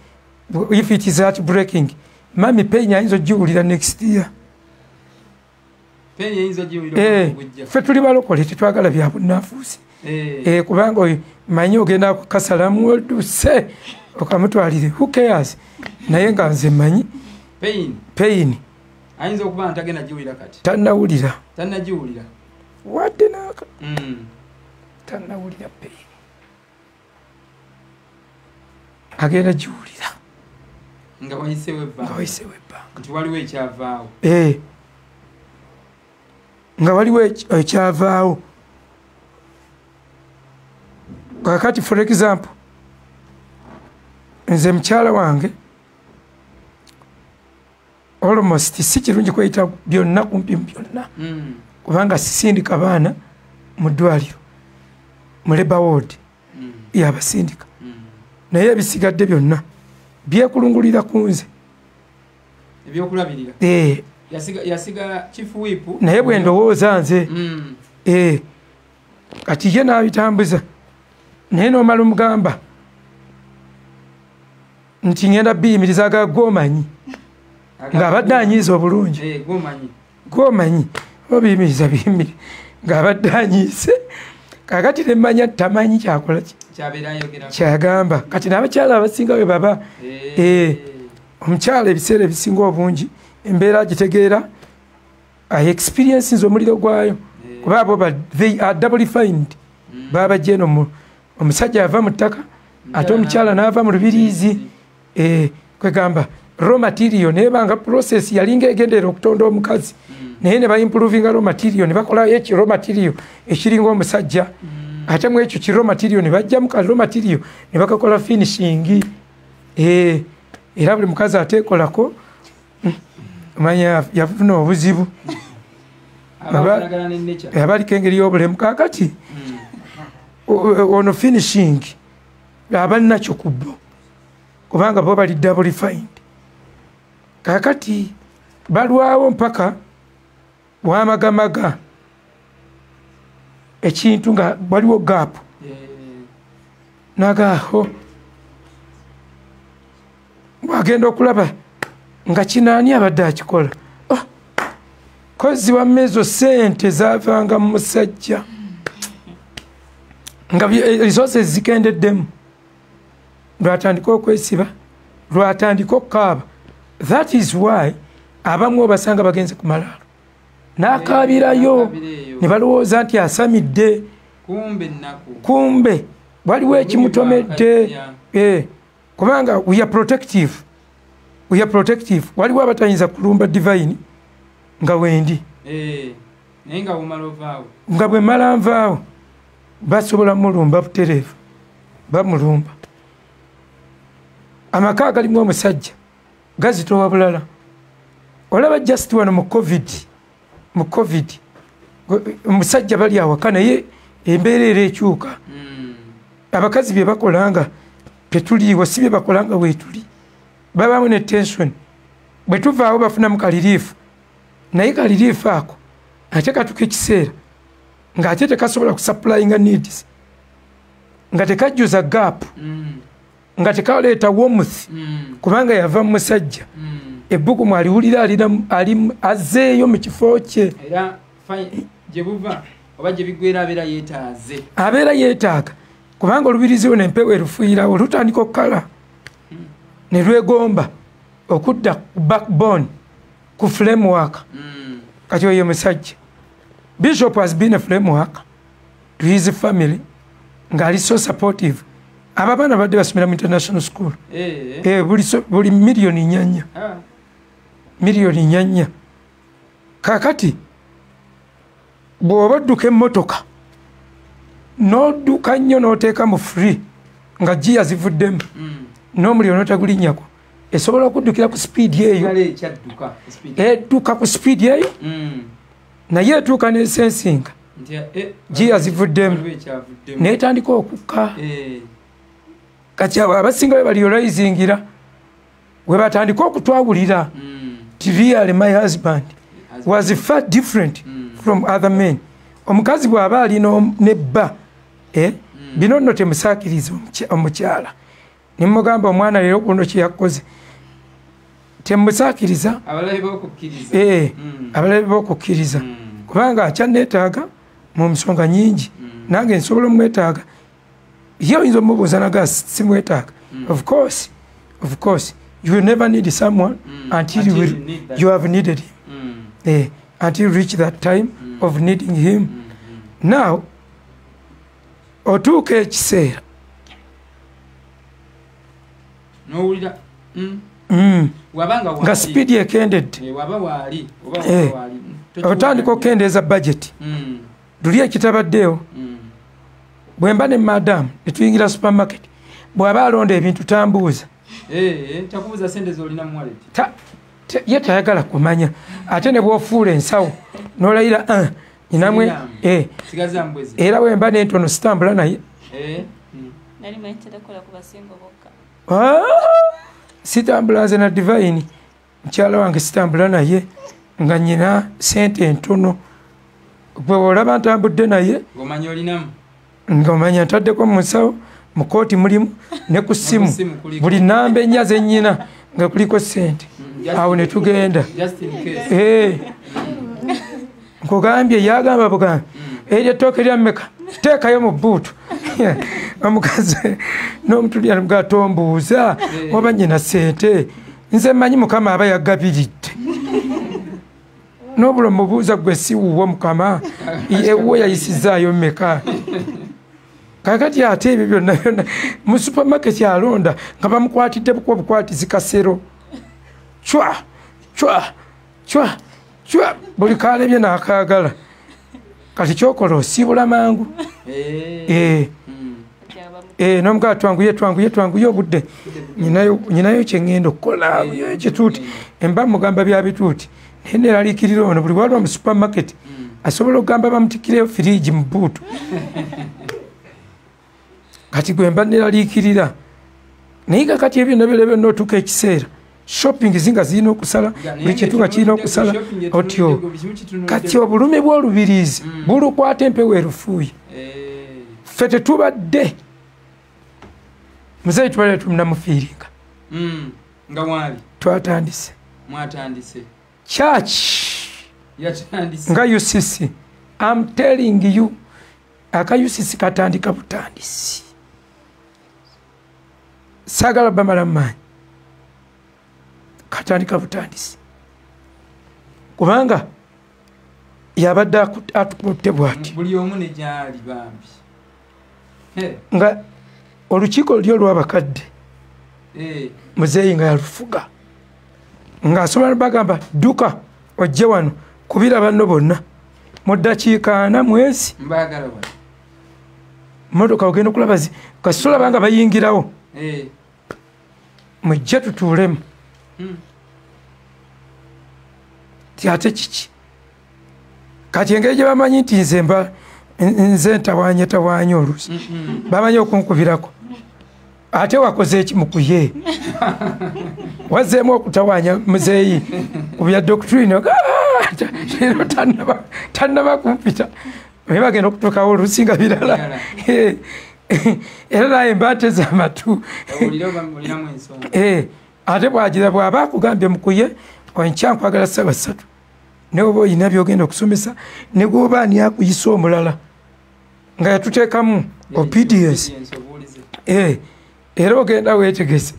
if it is heartbreaking mami penya ayinza ogiwulira next year ffe tuli balokole tetwagala bya bunnanfuusi kubanga oyo manyi ogenda kukasalamu oduse okamutwalire who cares naye nga nze manyi pain ayinza okuba ntagenda giwulira kati tannagiwulira wadde naaka tannawulira pain agenda giwulira nga wayiseewo ebbanga nti waliwo ekyavaawo nga waliwo ekyavaawo kakati for example nze mukyala wange almost si kirungi kweyita byonna kumpi byonna kubanga sisindika baana mu ddwaliro mu Labour Ward yabasindika naye ebisigadde byonna byekulungulira ku nze ebyokulabirira yasiga chief whip naye bwe ndowooza nze kati ye n'abitambuza naye n'omala omugamba nti ngenda biyimiriza gomanyi ng'abadde anyiiza obulungi gomanyi obiyimiriza biyimiri ng'abadde anyiise kakati nemmanya tamanyi kyakola kyagamba kati n'abakyala abasinga bwe baba omukyala ebiseera ebisinga obungi embeera agitegeera I experience nzo muliro gwayo kuba abo they are doubly fined baba jeno omusajja ava mu ttaka ate omukyala n'ava mu lubiriizi kwegamba raw material nebanga process yalinga egendera okutonda omukazi naye ne baimprovinga raw material ne bakola ekyo raw material ekiringa omusajja ate mu ekyo ki raw material ne bajjamu ka raw material ne bakakola finishing era buli mukazi ateekolako manya yafuna obuzibu abaliko engeri y'obulemu kakati ono finishing abalinakyo ku bo kubanga bo bali double fined kakati balwawo mpaka wamagamaga ekintu nga waliwo gaapu nagaaho wagenda okulaba nga kinaani abadde akikola kozi wamme ezo sente zavanga mu musajja nga resources zikendeddemu lwatandika okwesiba lwatandika okukaaba. That is why abamu obasanga bagenze ku malaalo n'akaabirayo ne balowooza nti asamidde kumbe waliwo ekimutomedde kubanga we are protective waliwo abatayinza kulumba divine nga wendi nga bwe mala nvaawo basobola mulumba butereevu bamulumba. Amaka agalimu omusajja gazitowa bulala olaba just wano mu covid omusajja bali awaka naye embeera era ekyuka abakazi bye bakolanga tetuliiwo si bye bakolanga weetuli babamu ne tension bwe tuvaawo bafunamu kaliriifu naye kaliriifu ako ate katuka ekiseera ng'ate tekasobola kusupplyinga needs nga tekajjuza gap nga tekaleeta womuth kubanga yava mu musajja ebbugumu aliwulira ali azzeeyo mu kifo kye abeera yeetaaga kubanga olubirizi we nempewo erufuuyirawo lutandika okukala ne lwegomba okudda ku backbone ku framework kati oyo musajja Bishop has been a framework to his family ng'ali so supportive. Aba baana badde basomera mu international school buli miliyoni 4 miliyoni 4 kakati bw'oba odduka emmotoka n'odduka nnyo n'oteeka mu free nga giya zivuddemu n'omuliro n'otagulinnyako esobola okuddukira ku speed eyo edduka ku speed eyo naye etuuka n'esensinga giya zivuddemu n'etandika okukka kati abo abasinga be baliorayizingira we batandika okutwawulira ti really my husband was far different from other men. Omukazi bw'aba alina nebba bino nno temusaakiriza omukyala nimugamba omwana leero kuno kye yakoze temusaakiriza abalabe b'okukkiriza kubanga akyanneetaaga mu nsonga nyingi nange nsobola omwetaaga ye oyinza omubuuza naga simwetaaga. Of course you will never need someone until you have needed him until you reach that time of needing him. Now otuuka ekiseera nga sipiidi ekendedde otandika okukendeeza budget luli ekitabaddeewo bwemba ne madamu netuyingira supermarket bw'aba alonda ebintu tambuuza ye tayagala kumanya ate ne bw'ofuula ensawo n'olayira nyinamwe era wemba n'entono sitambula naye sitambula nze na divine mukyala wange sitambula naye nga nyina sente entono gwe olaba ntambudde naye ng'omanya ntaddeko mu nsawo mu kooti mulimu ne ku ssimu buli namba ennya ze nnyina nga kuliko sente awo ne tugenda nkugambye yagamba bugambi eryo ettooke lya mmeka teekayo mu bbuutu omukazi n'omutulira nga tombuuza oba nnyina sente nze mmanyi mukama aba yagabiridde nobula mubuuza gwe siwuwo mukama ewo yayisizaayo mmeka kakati ate ebyo byonna byonna mu supermarket alonda nga bamukwatidde bukwatizi kasero chwa buli kalebye n'akaagala kati kyokola osiibula mangu n'omugaa twanguye obudde nyinayo kyeŋŋenda okukola ekituuti emba mugamba bya bituuti naye neraliikirira ono buli waliwo mu supermarket asobola okugamba bamutikireyo firiigi mu buutu kati gwe mba neraliikirira naye kakati ebyo nabyo byonna otuuka ekiseera shopping zinga zirina okusala buli kintu nga kirina okusala otyo kati obulume bw'olubiriizi bulukwata empewo erufuuye ffe tetubadde muzeeyi tubalire tumunamufiiringa nga mwali twatandise mwatandise church yatandise nga UCC I'm telling you aka UCC katandika butandisi sagala bamala manyi katandika butandisi kubanga yabadde atukutte bwati buli omu ne gyali bambi nga olukiiko luli olw'abakadde muzeeyi nga yalufuga ng'asobola bagamba dduka ojje wano kubira banno bonna mu ddakiika 4 mwezi motoka ogenda okulaba kasitola banga bayingirawo mujje tutuulemu ti ate kiki kati engeri gye bamanyi nti nze ntawanye oluusi bamanyi okunkubirako ate wakoze eki mukuye wazeemu okutawanya muzeeyi kubya doctrine tannaba kumpita naye bagenda okutuukawo olusinga birala era naye mbateza amatu ate bwagira bw'aba akugambye mukuye onkyankwagala ssabasatu naye oba oyina byogenda okusomesa ne gwoba ani akuyisa omulala nga yatuteekamu obedience era ogenda weetegese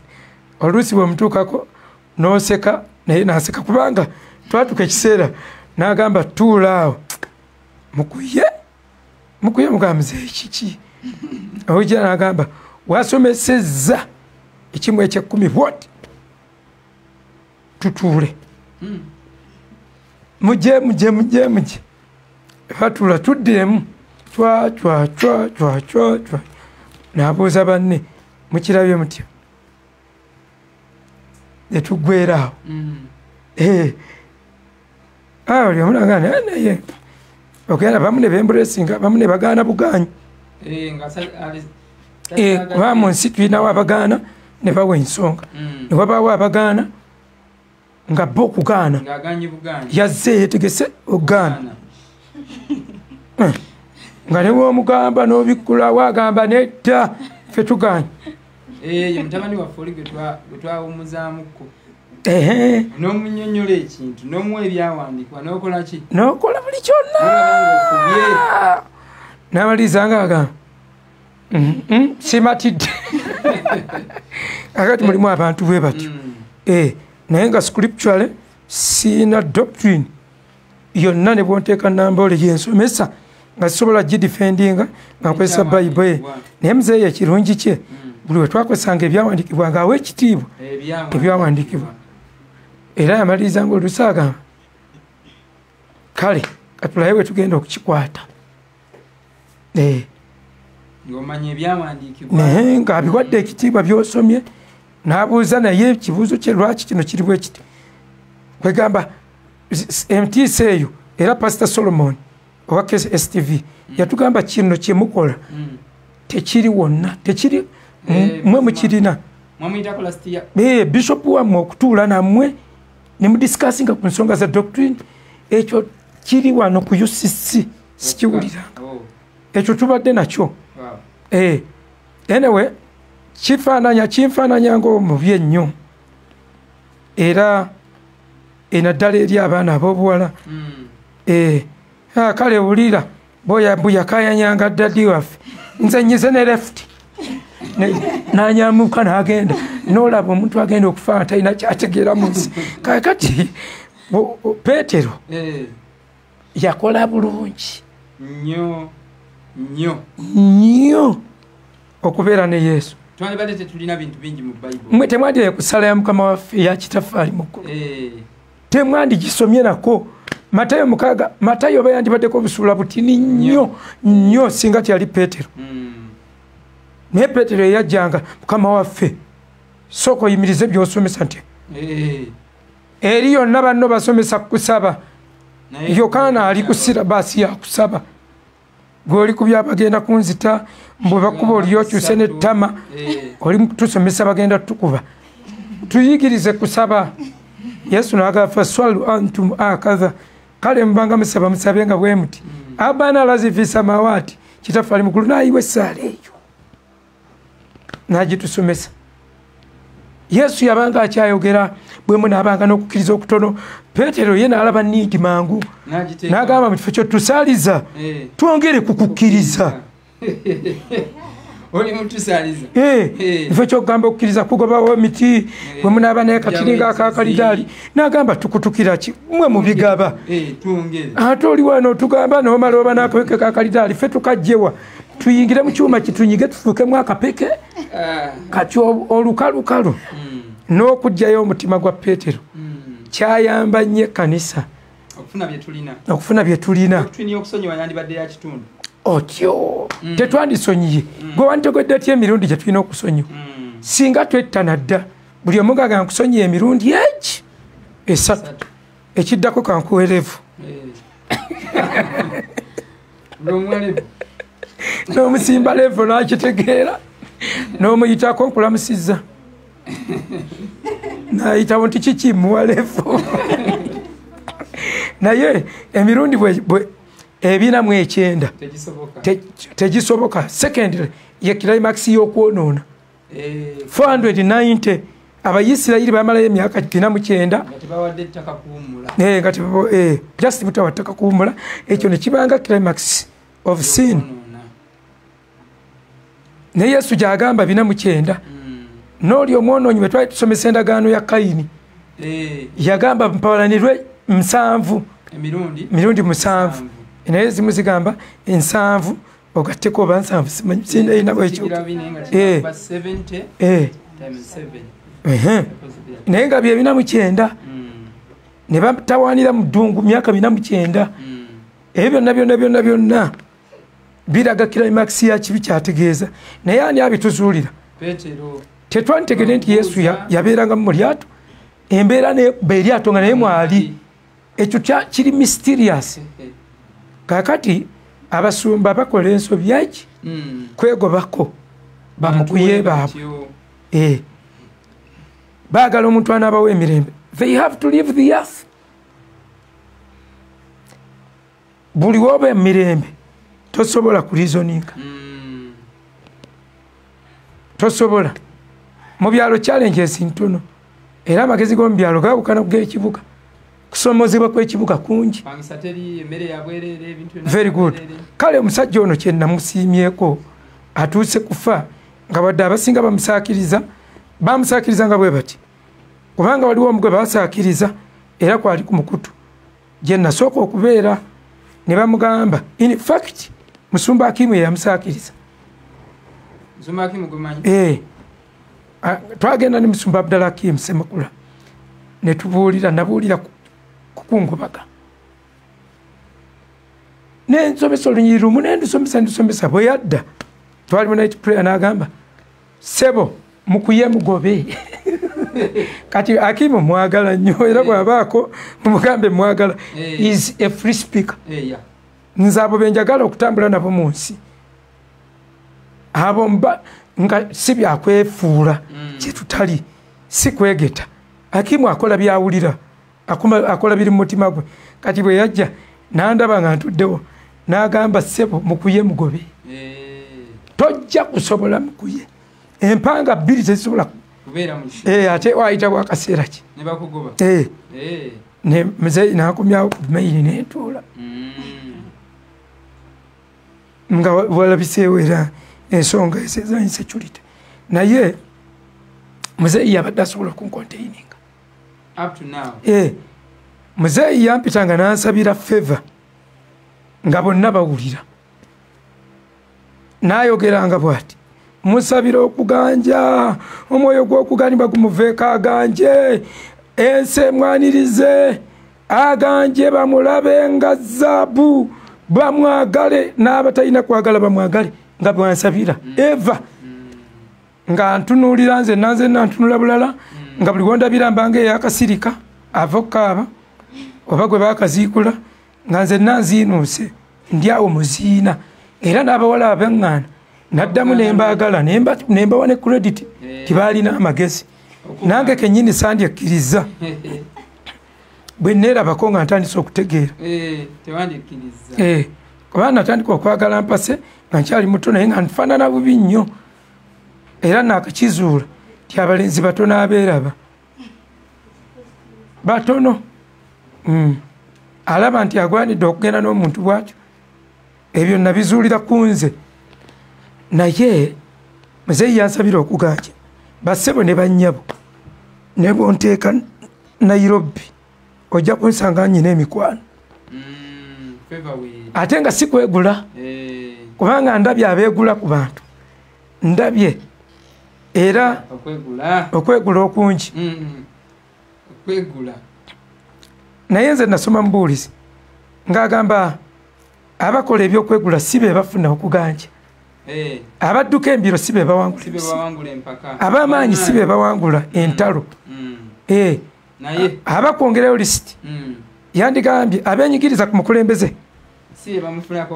oluusi bwemutuukako n'oseka naye naseka kubanga twatuka ekiseera n'agamba tuula awo mukuye mugambize ekiki ojja n'agamba wasomesezza ekimu ekyekumi bwoti tutuule mujje batuula tuddemu cwa n'abuuza banne mukirabye mutya netuggweeraawo oli omulagana naye ogenda bamu ne bembulesinga bamu ne bagaana bugaanyi kuba mu nsi tulinawo abagaana ne bawa ensonga ne wabaawo abagaana nga bo okugaana yazze yeetegese okugaana nga ne w'omugamba n'obikkulawo agamba nedda ffe tugaanye mutabani waffe oli gwe twawumuzaamuko n'omunyonnyola ekintu n'omuwa ebyawandiikibwa n'okola ki n'okola buli kyonna n'amaliriza nga agamba simatidde akati mulimu abantu bwe batyo naye nga scripturally siina doctrine yonna ne bwonteeka nambaole yensomesa nga sisobola gidefendinga nga nkozesa bayibuli naye muzeeyi ekirungi kye buli we twakozesanga ebyawandiikibwa ng'awa ekitiibwa ebyawandiikibwa era yamaliriza nga oluusi agamba kale katulaye bwe tugenda okukikwata naye ng'abiwadde ekitiibwa by'osomye n'abuuza naye ekibuuzo kye lwaki kino kiri bwe kiti kwegamba entiisa eyo era pastor Solomon owa KSTV yatugamba kino kye mukola tekiri wonna tekiri mwe mukirina bishop wammwe okutuula nammwe ne mudiscussinga ku nsonga za doctrine ekyo kiri wano ku UCC sikiwuliranga ekyo tubadde nakyo anyway kinfaananya ng'omubi ennyo era enaddala eri abaana ab'obuwala kale wulira buyakayanyanga ddaddi waffe nze nyize ne left nanyamuka n'agenda n'olaba omuntu agenda okufaana talina kyategeera mu nsi kakati Petero yakola bulungi nnyo okubeera ne Yesu. Mwe temwandire kusala ya Mukama waffe ya Kitaffe ali mu ggulu. Temwandigisomye nako. Matayo 6, Matayo bayandibaddeko obusula butini nnyo singa tyali Petero. Naye Petero yajjanga Mukama waffe sooka oyimirize by'osomesa nti eri yonna banno basomesa kusaba Yokaana ali kusira basi ya kusaba gwoli kubya bagenda kunzita mbwe bakuba olyokyuse n'ettama oli tusomesa bagenda tukuba tuyigirize kusaba. Yesu n'agamba swalu antum akaza kale mbanga musaba musabenga bwe muti abana lazifi samawati Kitaffe ali mu ggulu nayiwe ssaala eyo nagitusomesa. Yesu yabanga akyayogera bwe munaabanga n'okukkiriza okutono. Petero ye n'alaba niigi mangu n'agamba mu kifo kyo tusaaliza twongere kukukkiriza. Kifo kyokugamba okukkiriza kugobawo emiti bwe munaaba naye kakiringa akakalidaali n'agamba tukutukira ki mwe mubigaba ate oli wano otugamba n'omala oba n'akapeke kakalidaali ffe tukajjewa tuyingire mu kyuma kitunyige tufuukemu akapeke kati olukalukalu n'okugjayo omutima gwa Petero kyayamba nnyo ekkanisa okufuna bye tulina otyo tetwandisonyiye gwe wantegedde ty emirundi gye tulina okusonyiwa singa twettana dda buli omu gaga nkusonyiye emirundi eki 3 ekiddako kankuwerevu n'omusimba levo n'akitegeera n'omuyitako nkulamusizza nayitawo nti kikimuwa levo naye emirundi bwe 49 tegisoboka. Secondly ye climax y'okwonoona 490 Abayisirayiri bamalayo emyaka 49 just mutawa ttaka kuwummula ekyo ne kibanga climax of sin. Ne Yesu gyagamba 49 n'oli omwonoonyi bwe twali tusomesa endagaano ya Kayini yagamba mpawalanirwe 7 emirundi 7 naye zimu zigamba 7 ogatteko oba 7 simanyi sinayina bwekyo naye nga bye 49 ne batawaanira mu ddungu myaka 49 ebyo byonna biraga climax ya kibi kyategeeza. Naye ani abituzuulira? Tetwanditegedde nti Yesu yabeeranga mu lyato embeera nekuba eryato nga naye mwali ekyo kiri mysterious. Kakati abasumba bakola ensobi yaki kwegobako bamukuye baabwe baagala omuntu anaabawo emirembe. They have to leave the earth. Buli woba emirembe tosobola kulizoninga tosobola. Mu byalo challenges ntono era amagezi g'omu byalo gaawukana ku g'ekibuga. Kusomozebwa kw'ekibuga kungi. Very good. Kale omusajja ono kye namusiimyeko atuuse kufa nga wadde abasinga bamusaakiriza nga bwe bati kubanga waliwo omugwe basaakiriza era kwali ku mukutu gye nasooka okubeera ne bamugamba in fact Musumba Akimu yamusaakiriza. Twagenda ne Musumba Abdallah Akimu Semakula ne tubuulira nabuulira kukungubaga n'ensomesa olunyiri lumu nendusomesa bwe yadda twali mu night prayer n'agamba sebo mukuye mugobe kati Akimu mwagala nnyo era bw'abaako mumugambe mwagala is a free speaker. Nze abo benjagala okutambula nabo mu nsi abo mba nga si byakwefuula kye tutali si kwegeta. Akimu akola byawulira akola biri mu mutima gwe. Kati bwe yajja n'andaba nga ntuddewo n'agamba sebo mukuye mugobe tojja kusobola mukuye empanga 2 tezisobola ate wayitawo akaseera ki ne muzeeyi n'akomyawo mayini n'entuula nga walabiseewo era ensonga ezo insecurity. Naye muzeeyi yabadde asobola okuncontaininga muzeeyi yampitanga nansabira favor nga bonna bawulira nayogeranga bw'ati musabira okuganja omwoyo gw'okuganibwa gumuveeko aganje ensi emwanirize aganje bamulabe nga zaabu bamwagale n'abatalina kwagala bamwagale nga bwansabira eva nga ntunuulira nze nanze nantunula bulala nga buli wondabira mbanga eyakasirika ava okukaaba oba gwe baakaziikula nga nze nanziinuuse ndyawo muziina era n'abawala abaŋŋaana naddamu nembaagala nembawa ne credit tibaalina amagezi nange kennyini sandyekkiriza bwe neerabako nga ntandise okutegeera kuba natandika okwagala mpase nga nkyali muto naye nga nfaanana bubi nnyo era naakakizuula ti abalenzi batono abeeraba batono alaba nti agwanidde okugenda n'omuntu bwatyo ebyo nabizuulira ku nze naye muzeeyi yansabira okuganja bassebo ne bannyabo ne bonteeka Nairobi ojja kunsanga nnyina emikwano ate nga si kwegula kubanga ndabye abeegula ku bantu ndabye era okwegula okungi naye nze nasoma mubuulizi ng'agamba abakola ebyokwegula si be bafuna okuganja abadduka embiro si be bawangula ab'amaanyi si be bawangula entalo abakwongerayo lisiti yandigambye abenyigiriza ku mukulembeze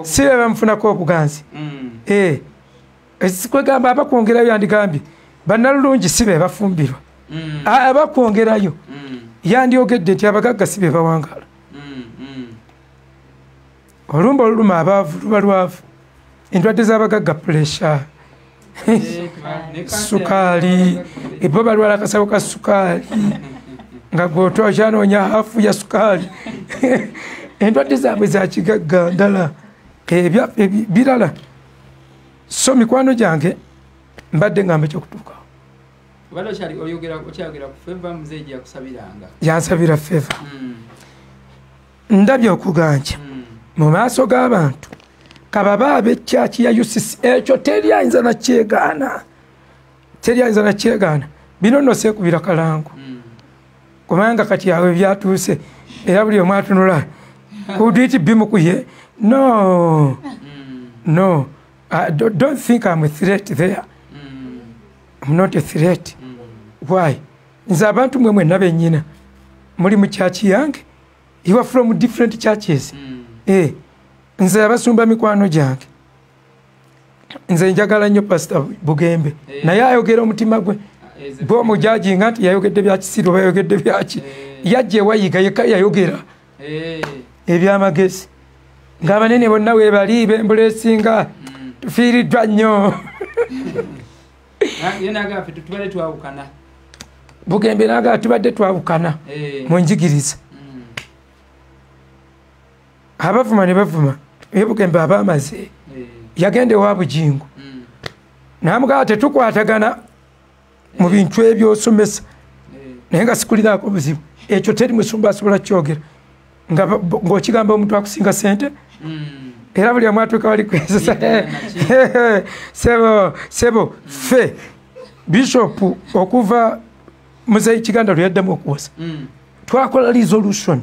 si be bamufunako obuganzi kwegamba abakwongerayo yandigambye bannalulungi si be bafumbirwa abakwongerayo yandyogedde nti abagagga si be bawangala olumba oluluma abaavu luba lwavu endwadde z'abagagga puresha sukaali ebo balwala akasawo ka sukaali nga gwotojanoonya hafu ya sukaali endwadde zaabwe zakigagga ndala birala so mikwano gyange mbadde ngamba ekyokutuukawo yansabira feva ndabye okuganja mu maaso g'abantu kababa ab'ekyaki ya UCC ekyo teryayinza nakyegaana bino nno seekubira kalangu kubanga kati awe byatuuse era buli omu atunula kuditi bimukuye no don't think I'm a threat there. I'm not a threat. Why? Nze abantu mwe mwenna bennyina muli mu kyaki yange, you are from different churches. Nze abasumba mikwano gyange nze njagala nnyo Pastor Bugembe naye ayogera omutima gwe bw'omujaji nga nti yayogedde bya kisiru oba yayogedde byaki yajja ewayiga yekka yayogera ebyamagezi ng'abanene bonna weebali b'embula esinga tufiiriddwa nnyo Bugembe naga tubadde twawukana mu njigiriza abavuma ne bavuma Bugembe abaamaze yagende wa Bujingu namugaa tetukwatagana mu bintu ebyosomesa naye nga sikuliraako obuzibu ekyo teri musumba asobola kyogera ng'okigamba omuntu akusinga sente era buli omu atuuka wali kwezesa sebo fe bishop okuva muzeeyi Kiganda lwe yaddamu okuwasa twakola resolution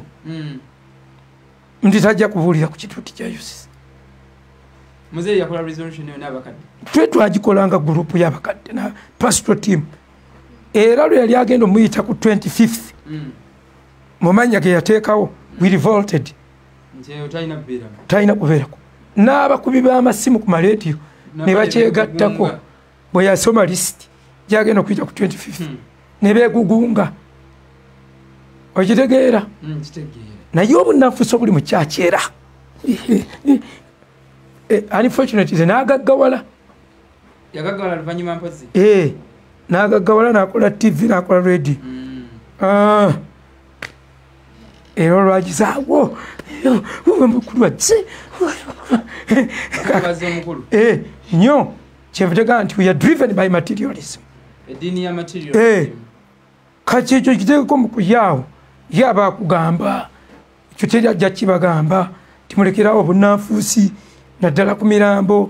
ndi tajja kubuulira ku kituuti kya UCC. Muzeeyi yakola resolution yo n'abakadde twagikolanga gurupu y'abakadde na pastoral team era lwe yali agenda omuyita ku 25th mu mannya ge yateekawo we revolted talina kubeerako n'abakubi b'amasimu ku maleediyo ne bakyegattako bwe yasoma lisiti gyagenda okuyita ku 25th ne beegugunga okitegeera naye obunafusa obuli mu kyaki era unfortunately n'agaggawala luvannyuma mpozi n'agaggawala n'akola TV n'akola radio era olwagizaawo nnyo kyenvutegana nti we are driven by materialism eddiini ya kati ekyo kiteekeko mu kuyaawo ye aba akugamba kyoteri ajja kibagamba timulekerawo obunanfuusi naddala ku mirambo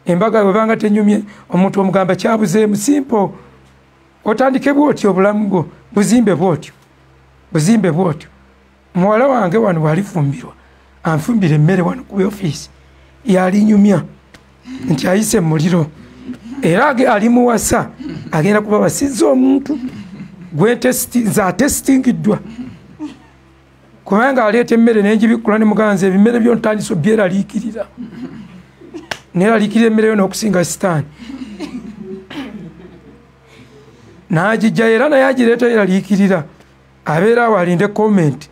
embaga webanga tenyumye omuntu omugamba kyabuzeemu simpo otandike bwotyo obulamu bwo buzimbe bwotyo muwala wange wano walifumbirwa anfumbira emmere wano ku ofiisi yalinyumya nti ayise muliro era ali muwasa agenda kuba basizza omuntu nze atesitingiddwa kubanga aleeta emmere nenjibikula ne muganza ebimere byontandisa obyeraliikirira neraliikirira emmere yo n'okusinga sitaani n'agijja era naye agireeta yeraliikirira abeera awo alinde komenti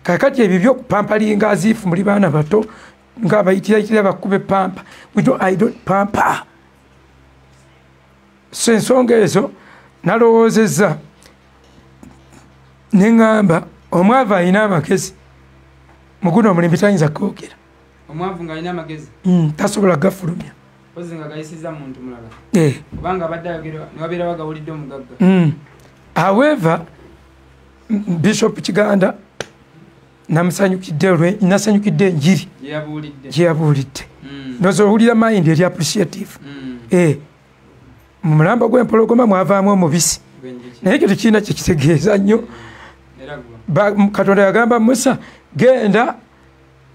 kakati ebyo byokupampalinga aziifu muli baana bato ng'abayitiraitira bakube pampa I don't pampa. So ensonga ezo nalowoozezza ne ŋŋamba omwavu alina amagezi mu guno omulimu tayinza kwogera. Omwavu ng'alina amagezi tasobola gafulumya. Pozi nga gayisizza muntu mulala. Kubanga abadde ayogera ne wabeera bagawulidde omugagga. However, Bishop Kiganda nasanyukidde enjiri gye yabuulidde. Ndowooza owulira mind eri appreciative. Mu mulamba gw'empologoma mwavaamu omubisi. Naye ekyo tekirina kyekitegeeza nnyo. Katonda yagamba Musa genda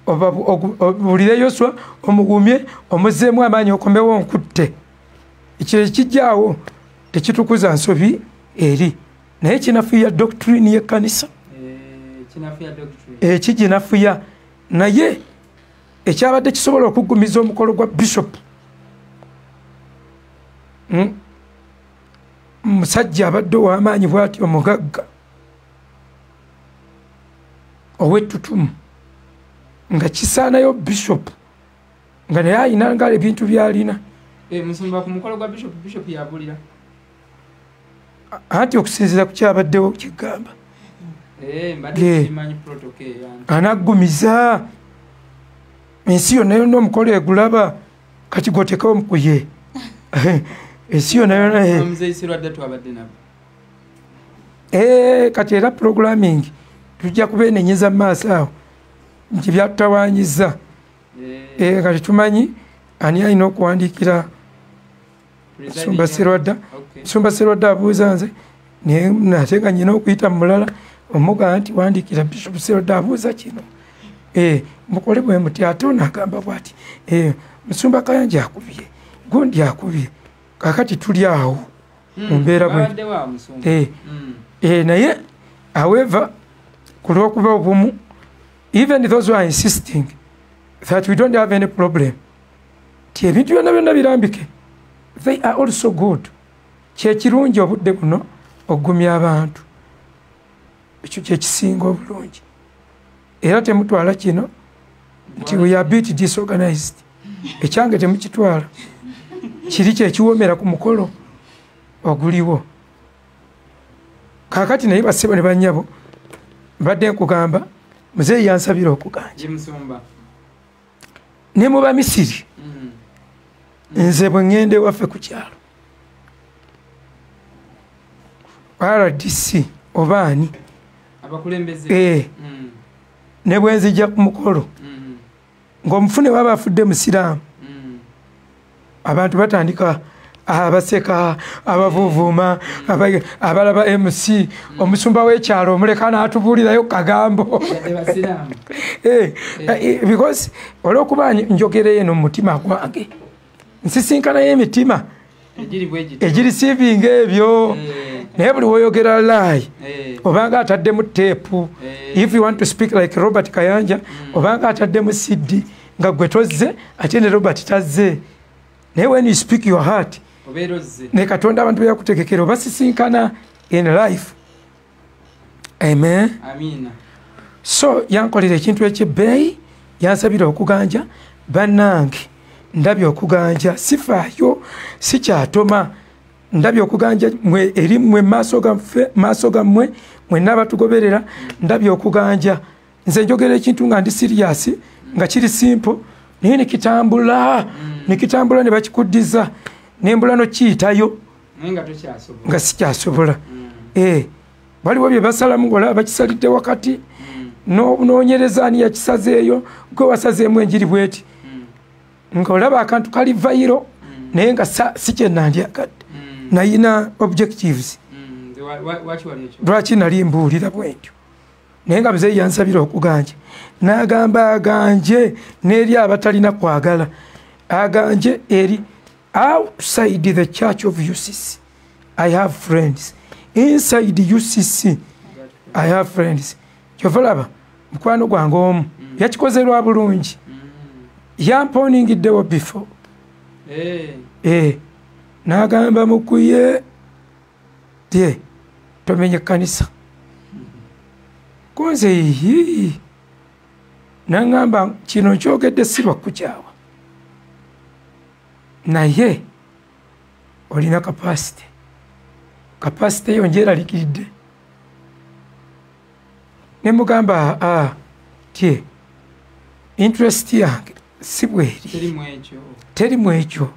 obuulire Yoswa omugumye omuzzeemu amaanyi okomewo nkutte. Ekyo ekijjaawo tekitukuza nsobi eri. Naye kinafuya doctrine y'ekkanisa. Ekiginafuya naye ekyabadde kisobola okugumiza omukolo gwa bishop musajja abadde ow'amaanyi bw'ati omugagga ow'ettutumu nga kisaanayo bishop nga naye ayina nga ebintu by'alina. Musumba ku mukolo gwa bishop yabuulira anti okusinziira ku kyabaddewo kigamba anaggumiza ensi yonna yonna omukolo egulaba kati gotekawo mukuye ensi yonna yonna kati era programming tujja kubeenenyeza mu maaso awo nti byatutawaanyiza kati tumanyi ani alina okuwandiikira Musumba Sserwadda. Musumba Sserwadda abuuza nze nate nga nyina okuyita mu mulala omugaa nti wandiikira Bishop Sserwadda abuuza kino mukole bwe muti ate onagamba bwati Musumba Kayanja akubye gundi akubye kakati tuli awo mu mbeera bwe naye however ku lw'okuba obumu even those who are insisting that we don't have any problem ti ebintu byonna byonna birambike they are also good. Kyekirungi obudde buno okugumya abantu ekyo kyekisinga obulungi era temutwala kino nti we are bit disorganized. Ekyange temukitwala kiri kyekiwoomera ku mukolo oguliwo kakati naye basebo ne bannyabo mbadde nkugamba muzeeyi yansabira okuganja ne mu Bamisiri nze bwe ŋŋenda ewaffe ku kyalo RDC obaani ne bwe nzijja ku mukolo ng'omufune waba afudde musiraamu abantu batandika abaseka abavuuvuuma abalaba MC omusumba w'ekyalo omuleka n'atubuulirayo kagambo because olw'okuba njogereyo eno mu mutima gwange nsisinkanayo emitima egirisiivinga ebyo naye buli woyogera layi obanga ataddemu teepu if you want to speak like Robert Kayanja obanga ataddemu CD nga gwe tozze ate ne Robert tazze naye when you speak your heart ne Katonda abantu beyakutegekera obasisinkana in life. Amen. So yankolera ekintu ekyebbeeyi yansabira okuganja bannange ndabye okuganja sifaayo sikyatoma ndabye okuganja mwe eri mwe maaso gammwe mwenna abatugoberera ndabye okuganja nze njogera ekintu nga ndi serious nga kiri simple naye nikitambula ne bakikuddiza nembula no kiyitayo nga sikyasobola waliwo bye basalamu ng'olaba bakisalidde wakati n'obunoonyereza ani yakisazeeyo gwe wasazeemu enjiri bweti ng'olaba akantu kali vayiro naye nga si kye nandyagadde nayina objectives lwaki nali mbuulira bwentyo naye nga muzeeyi yansabira okuganja n'agamba aganje n'eri abatalina kwagala aganje eri outside the church of UCC I have friends inside UCC I have friends kyovalaba mukwano gwange omu yakikozerwa bulungi yampooningiddewo before n'agamba mukuye tye tomenye kanisa kunze yiyi n'angamba kino nkyogedde si lwakukyawa naye olina kapasite yo njeralikiridde ne mugamba tye interest yange si bweri terimu ekyo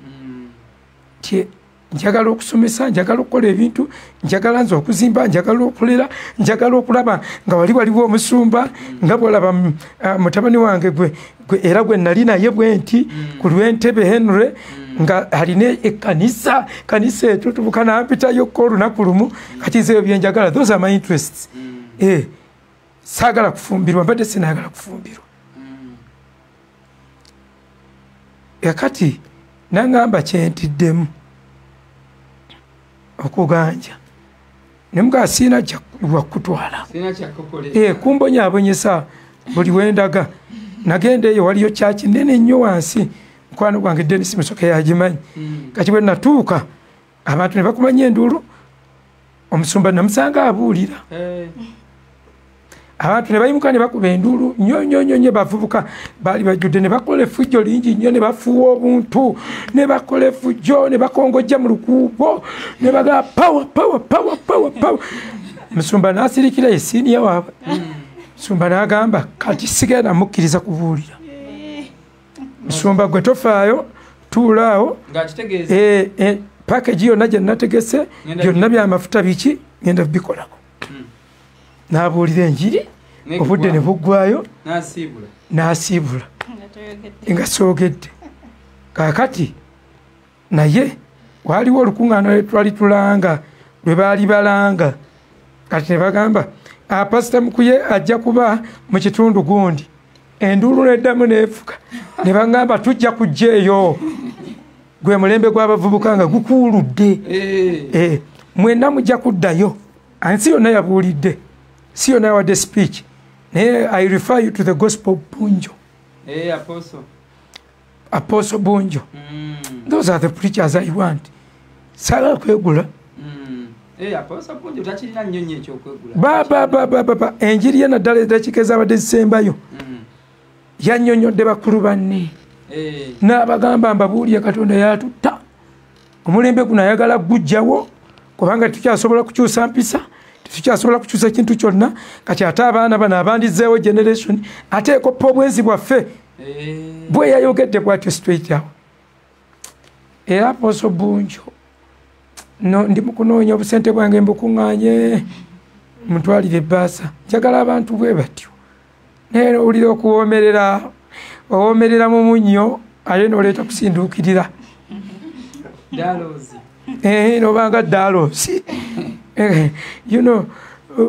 tye njagala okusomesa njagala okukola ebintu njagala nze okuzimba njagala okulera njagala okulaba nga waliwo omusumba nga bwolaba mutabani wange gwe era gwe nali naye bwenti ku lw'entebe Henry nga alina ekkanisa etyo tubuka nampitayo ko olunaku lumu kati nze byenjagala those are my interests saagala kufumbirwa mbadde sinaagala kufumbirwa kati nangamba kyentiddemu okuganja nemuga sina wakutwala kumbonyaabonyesa buli wendaga nagenda eyo waliyo kyaki nene nnyo wansi mukwano gwange Dennis Musoke yagimanyi kati bwe natuuka abantu ne bakumanya enduulu omusumba namusanga abuulira abantu ne bayimuka ne bakuba enduulu nnyo bavubuka baali bajjudde ne bakola effujjo lingi nnyo ne bafuuwa obuntu ne bakola effujjo ne bakongojja mu lukuubo ne bagamba power musumba n'asirikira esiniya waabwe musumba n'agamba kati sigenda mukkiriza kubuulira musumba gwe tofaayo tuulaawo package yonna gye nategese byonna byamafuta biki ngenda bikolako n'abuulira enjiri obudde ne buggwayo n'asiibula nga soogedde kaakati naye waaliwo olukuŋŋaana lwe twali tulanga lwe baali balanga kati ne bagamba pasita Mukuye ajja kuba mu kitundu gundi enduulu neddamu neefuka ne bagamba tujja kujja eyo gwe mulembe gw'abavubuka nga gukuuludde mwenna mujja kuddayo ansi yonna yabuulidde si yonna yawadde speech naye I refer you to the gospel Bunjo Apostle Bunjo those are the preachers I want saagala kwegula baba enjiri ye naddala eddakiika ezabadde zisembayo yannyonnyodde bakulu banne n'abagamba mbabuulire Katonda yatutta omulembe guno ayagala gujjawo kubanga tukyasobola kukyusa mpisa tukyasobola kukyusa kintu kyonna kati ate abaana bano abandizeewo generation ate ekoppa obwenzi bwaffe bwe yayogedde bwatyo straight awo era Apostle Bunjo ndi mukunoonya obusente bwange mbukuŋŋaanye mutwalire ebbaasa njagala abantu bwe batyo naye owulira okuwoomerera owoomerera mu munnyo ate n'oleeta kusinduukirira nobanga dalosi you know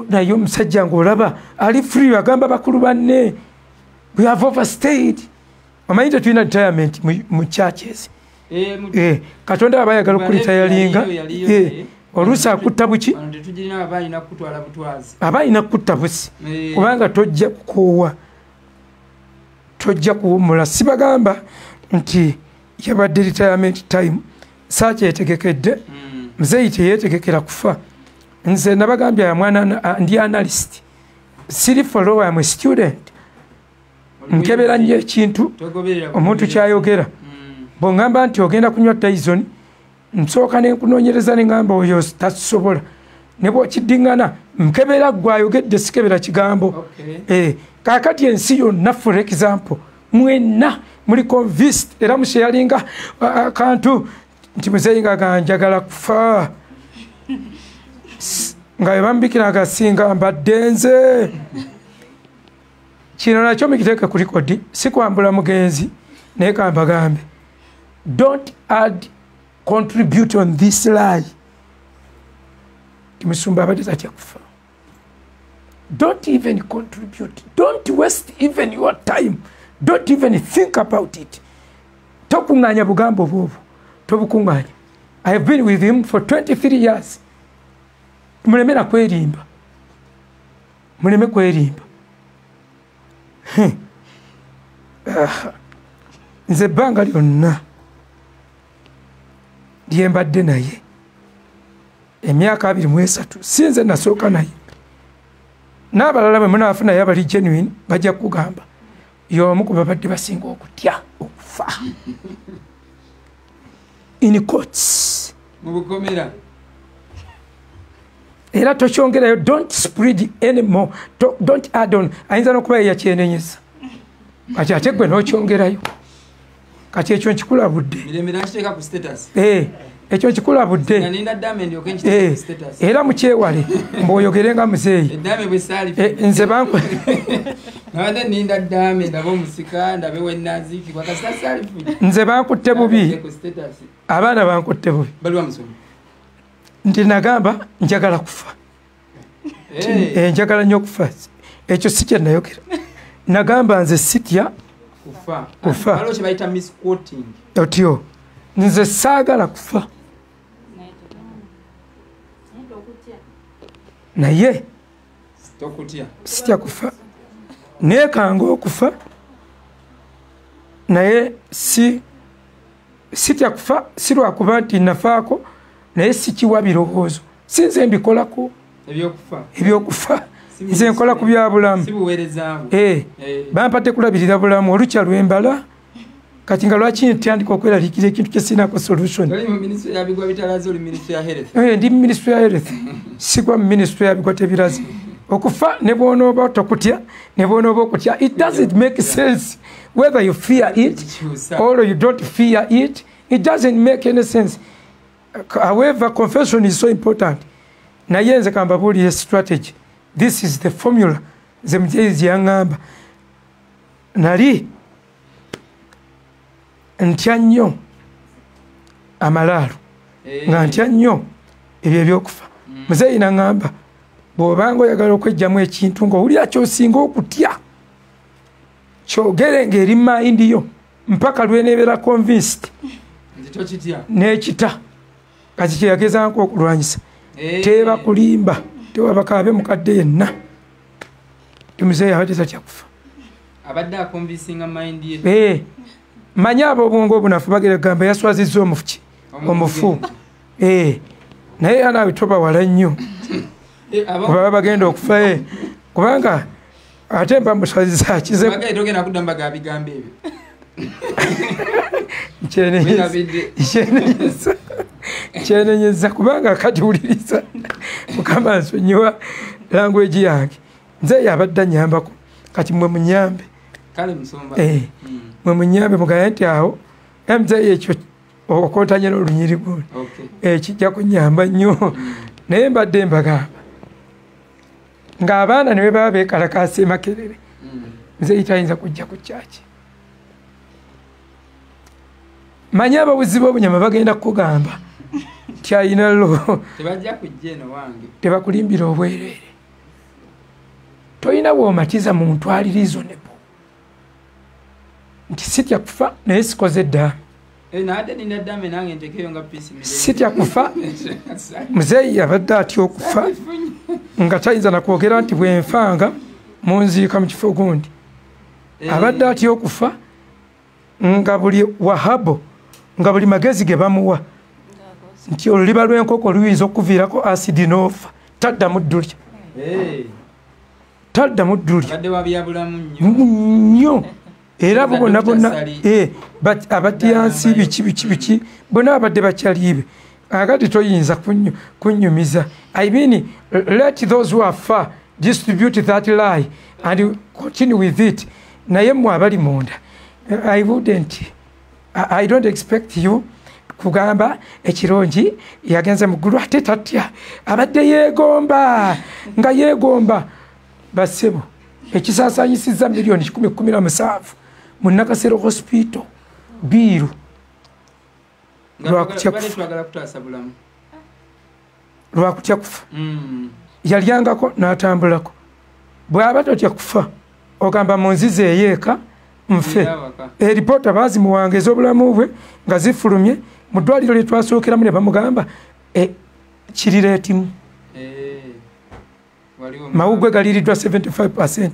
naye omusajja ng'olaba ali free agamba bakulu banne we have overstayed omanyi tetulina retirement mu churches Katonda aba ayagala okulitayalinga oluusi akutta buki aba alina kutta busi kubanga tojja kukoowa tojja kuwummula sibagamba nti yabadde retirement time saakyetegekedde muzeeyi teyeetegekera kufa nze nabagambye mwana ndi analyst siri follower am a student nkebera nnyo ekintu omuntu kyayogera bw'ongamba nti ogenda kunywa Tyson nsooka ne nkunoonyereza ne ngamba oyo tasobola ne bw'okiddiŋŋana nkebera gwe ayogedde sikebera kigambo kaakati ensi yonna for example mwenna muli convinced era musheyalinga akantu nti muzeeyi nga njagala kufa nga bambikira agasinga mbadde nze kino nakyo mukiteeke ku likodi si kwambula mugenzi naye kambagambe don't add contribute on this lie timusumba abadde tatya kufa don't even contribute don't waste even your time don't even think about it tokuŋŋaanya bugambo bwobwo tobukuŋŋaanya I have been with him for 23 years mulemera kwerimba muleme kwerimba nze ebbanga lyonna lyembadde naye emyaka 23 sinze nasooka naye n'abalala bwe munaafunayo abali genuine bajja kugamba y'omu ku babadde basinga okutya okufa in courts mubukomera era tokyongerayo don't spread anymore don't add on ayinza n'okuba yeyakyenenyeza kati ate gwe n'okyongerayo kati ekyo nkikulabudde ekyo nkikulabudde era mukyewale mbw'oyogere nga muzeeyi nze nze bankutte bubi abaana bankutte bubi nti nagamba njagala kufa njagala nnyo okufa ekyo si kye nayogera nagamba nze sitya kufa otyo nze saagala kufa naye sitya kufa neekanga okufa naye sitya kufa si lwakuba nti nafaako naye sikiwa birowoozo sinze mbikolako ebyokufa nze nkola ku bya bulamu bampadde kulabirira bulamu olukya lwembala kati nga lwaki ntandika okweraliikira ekintu kyesinako solution ndi mu ministry ya health sigwa mu ministry yabigwa tebirazi okufa ne bwonooba tokutya ne bwonooba okutya it doesn't make sense whether you fear it or you don't fear it it doesn't make any sense. However, confession is so important. Naye nze kambabuulira strategy. This is the formula. Ze mujeezi yaŋŋamba. Nali ntya nnyo amalaalu. Nga ntya nnyo ebyo ebyokufa. Muzeeyi naŋŋamba bw'obanga oyagala okweggyamu ekintu ng'owulira ky'osinga okutya kyogere ng'eri mayindi yo mpaka lweneebeera convinced n'ekita kati kyeyagezaako okulwanyisa teeba kulimba tewabakaabe mukadde yenna tumuzeeyi abadde tatya kufa abadde akonvinsinga mayindi ye manyi ab'obwongo obunafu bagera gamba yaswazizza omufu naye anaawe tobawala nnyo baba bagenda okufa kubanga ate mba muswaziza akize kyenenyeza kubanga kati wuliriza mukama nsonyiwa language yange nze yabadde anyambako kati mwe munyambe mwe munyambe mugaye nti awo nze ekyo okootanye n'olunyiri gundi kijja kunyamba nnyo naye mbadde mbagamba ng'abaana ne bwe baba beekalakaasa emakerere nze tayinza kujja ku kyaki manyi ababuzi b'obunyama bagenda kukugamba nti ayina lo tebakulimbira obwereere tolina bw'omatiza muntu ali reasonable nti sitya kufa naye sikoze eddaame sitya kufa muzeeyi yabadde atya okufa nga tayinza nakwogera nti bwenfanga munziika mu kifo gundi abadde atya okufa nga buli wahabo nga buli magezi ge bamuwa nti oluliba lw'enkoko luyinza okuviirako asidi n'ofa taddamu ddulya taddamu ddulya nnyo era bo bonna abadyansi biki bonna abadde bakyaliibe agati toyinza kunnyumiza I mean let those who are far distribute that lie and continue with it naye mmwe abali munda I don't expect you kugamba ekirungi yagenze mu ggulu ate tatya abadde yeegomba nga yeegomba basebo ekisaasaanyisizza miliyoni 117 mu Nakasero hospital biiru lwakutya kufa yalyangako n'atambulako bw'aba totya kufa ogamba munzize eyeeka nfe eripoota baazimuwanga ez'obulamu bwe nga zifulumye mu ddwaliro lye twasookeramu ne bamugamba kirireetimu mawugwe galiiriddwa 75%.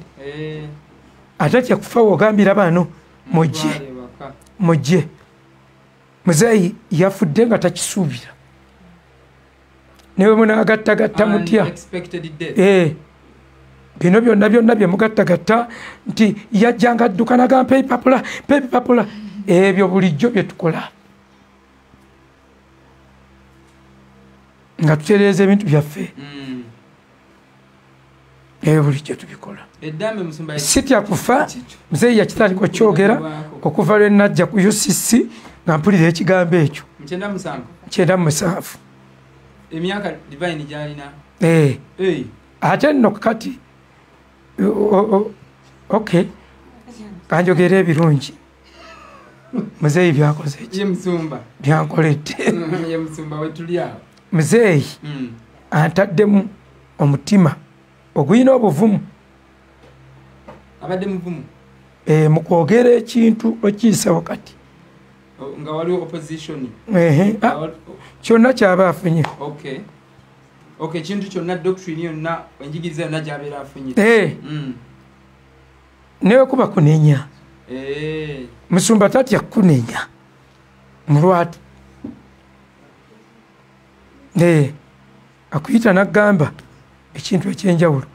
Atatya kufa wogambira bano mujje muzeeyi yafudde nga takisuubira newe munaagattagatta mutya bino byonna bye mugattagatta nti yajjanga addukanaga pepapula ebyo bulijjo bye tukola nga tutereeza ebintu byaffe bulijjo tubikola sitya kufa muzeeyi yakitandika kyogera okuva lwe najja ku UCC nga mpulira ekigambo ekyo 97 emyaka divine gyalina ate nno kati okay kanjogera ebirungi muzeeyi byakoze ye musumba byankoledde ye musumba wetuli awo muzeeyi antaddemu omutima oguyina obuvumu abadde muvumu mu kwogera ekintu okiyisa wakati nga waliwo opposition kyonna kyaba afunye ekintu kyonna doctrine yonna enjigiriza yonna gyabeera afunye newe kuba kunenya musumba tatya kunenya mulwatu akuyita naggamba ekintu ekyenjawulo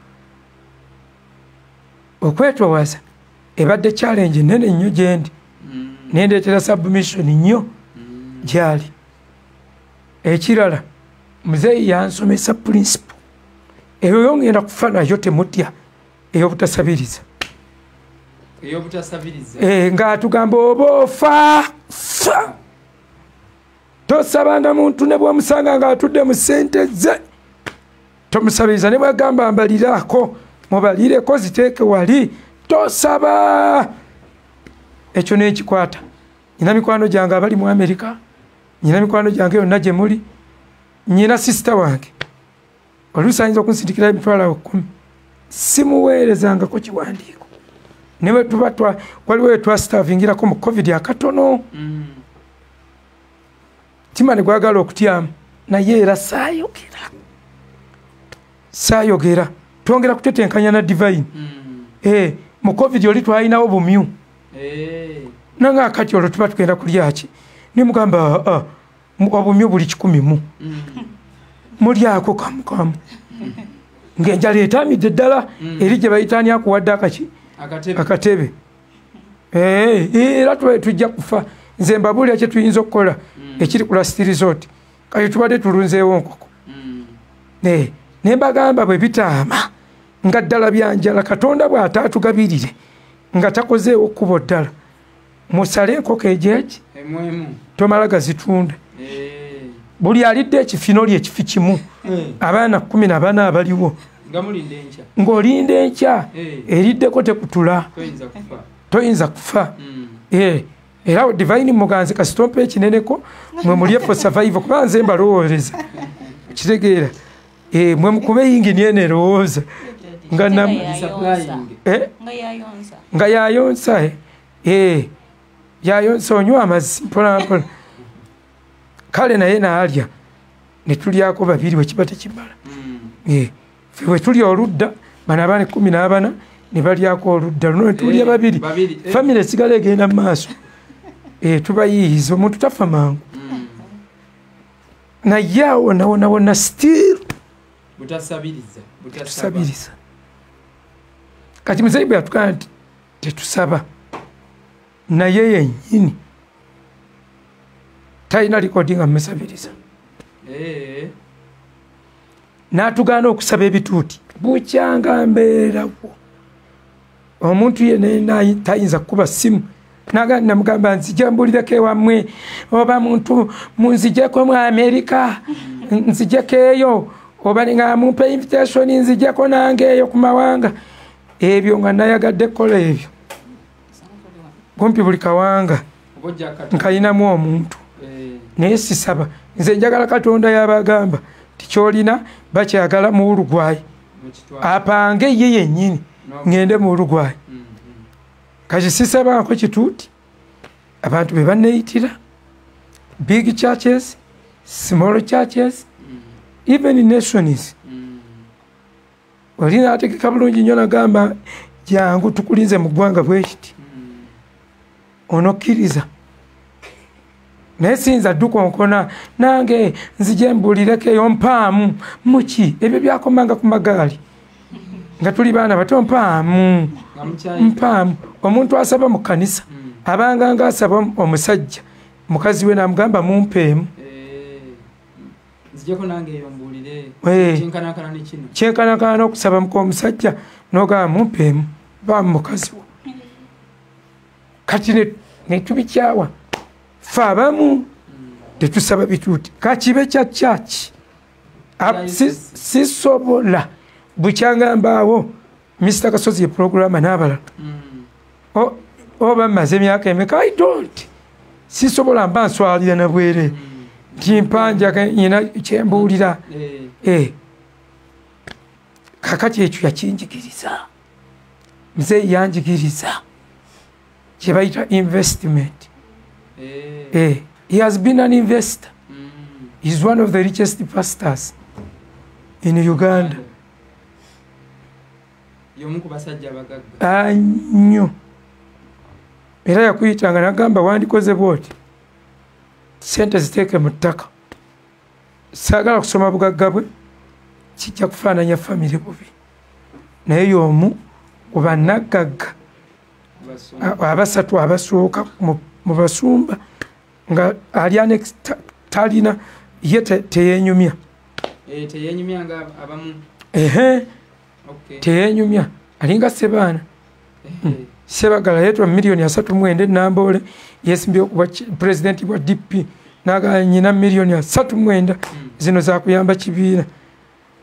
okwetoowaza ebadde challenge nene nnyo gyendi nendeetera submission nnyo gyali ekirala muzeeyi yansomesa principle eyo yongenda kufa nayo temutya ey'obutasabiriza ng'atugamba oba ofa tosabanga muntu ne bw'omusanga ng'atudde mu ssente ze tomusabiriza ne bwagamba mbaliraako mubalireko ziteeke wali tosaba ekyo n'ekikwata nyina mikwano gyange abali mu Amerika nyina mikwano gyange yonna gye muli nyina sisita wange oluusi ayinza okunsindikira emitwalo 10 simuweerezangako kiwandiiko newe tuba waliwo wetwasitavingirako mu covid akatono tima ne gwagala okutyamu naye era saayogera twongera kutetenkanya na divine mu covid oli twalinawo bumyu nanga akati olwo tuba tugenda kulyaki nimugamba obumyu buli 100 mulyako kamukamu ng'enjala etamidde ddala eri gye bayitaani akuwadde akatebe era tujja kufa nze mbabulira kye tuyinza okukola ekiri ku Last Resort kati tubadde tulunzeewo nkoko ne mbagamba bwe bitaama nga ddala byanjala Katonda bw'ataatugabirire nga takozeewo kkubo ddala musale enkoko egyeki tomala gazitunda buli alidde ekifino lye ekifi kimu abaana 14 abaliwo ng'olinda enkya eriddeko tekutula toyinza kufa era divine muganzi kasitompa ekineneko mwe muli for survival kuba nze mbalowooleza kitegeera mwe mukube yingini eno erowooza nga yayonsa yayonsa onywa amazzi mpolampola kale naye naalya ne tulyako babiri wekiba tekimala fe we tulya oludda bano abaana 14 ne balyako oludda luno ne tulya babiri famire esigala egenda mu maaso tubayiiza omuntu tafa mangu naye awo nawona still butasabiriza kati muzeeyi bwe yatugaa nti tetusaba naye yennyini talina likodi nga mmesabiriza n'atugaana okusaba ebituuti bukyanga mbeerawo omuntu ye tayinza kukuba ssimu naga namugamba nzija mbulireko ewammwe oba muntu munzijeko mu America nzijeko eyo oba nga mumpe invitation nzijeko nange eyo ku mawanga ebyo nga nayagadde kola ebyo kumpi buli kawanga nkayinamu omuntu naye sisaba nze njagala Katonda yabagamba tikyolina bakyagala mu Uruguay apange ye yennyini ngende mu Uruguay kati sisabako kituuti abantu be banneeyitira big churches small churches even nations olina ategeka bulungi nnyo nagamba jangu tukulinze mu ggwanga bwekiti onokkiriza naye siyinza ddukonkona nange nzije mbulireko eyo mpaamu muki ebyo byakomanga ku magaali nga tuli baana bato mpaamu omuntu asaba mu kkanisa abanga nga asaba omusajja mukazi we namugamba mumpeemu kyenkanakana n'okusaba mukomusajja nogamba mumpeemu bamu mukazi wo kati netubikyawa fe abamu tetusaba bituuti kakibe kya kyaki sisobola bukyangambaawo Mr. Kasozi yeprograma n'abalala oba mmaze emyaka emeka I don't sisobola mba nswalira na bwere nti mpanja nyina kyembuulira kakati ekyo yakinjigiriza mzee yanjigiriza kyebayita investment he has been an investor. He's one of the richest pastors in Uganda. Nnyo era yakuyitanga nagamba wandikoze bwoti sente ziteeke mu ttaka saagala kusoma bugagga bwe kijja kufaananya famire bubi naye y'omu ku bannagagga abasatu abasooka mu basumba nga ali talina ye teyenyumya teyenyumya alinga Sebaana Sebagala yetwa milioni 3.9 Namboole yesimbye okuba president wa DP naga nyina milioni 3.9 zino za kuyamba kibiina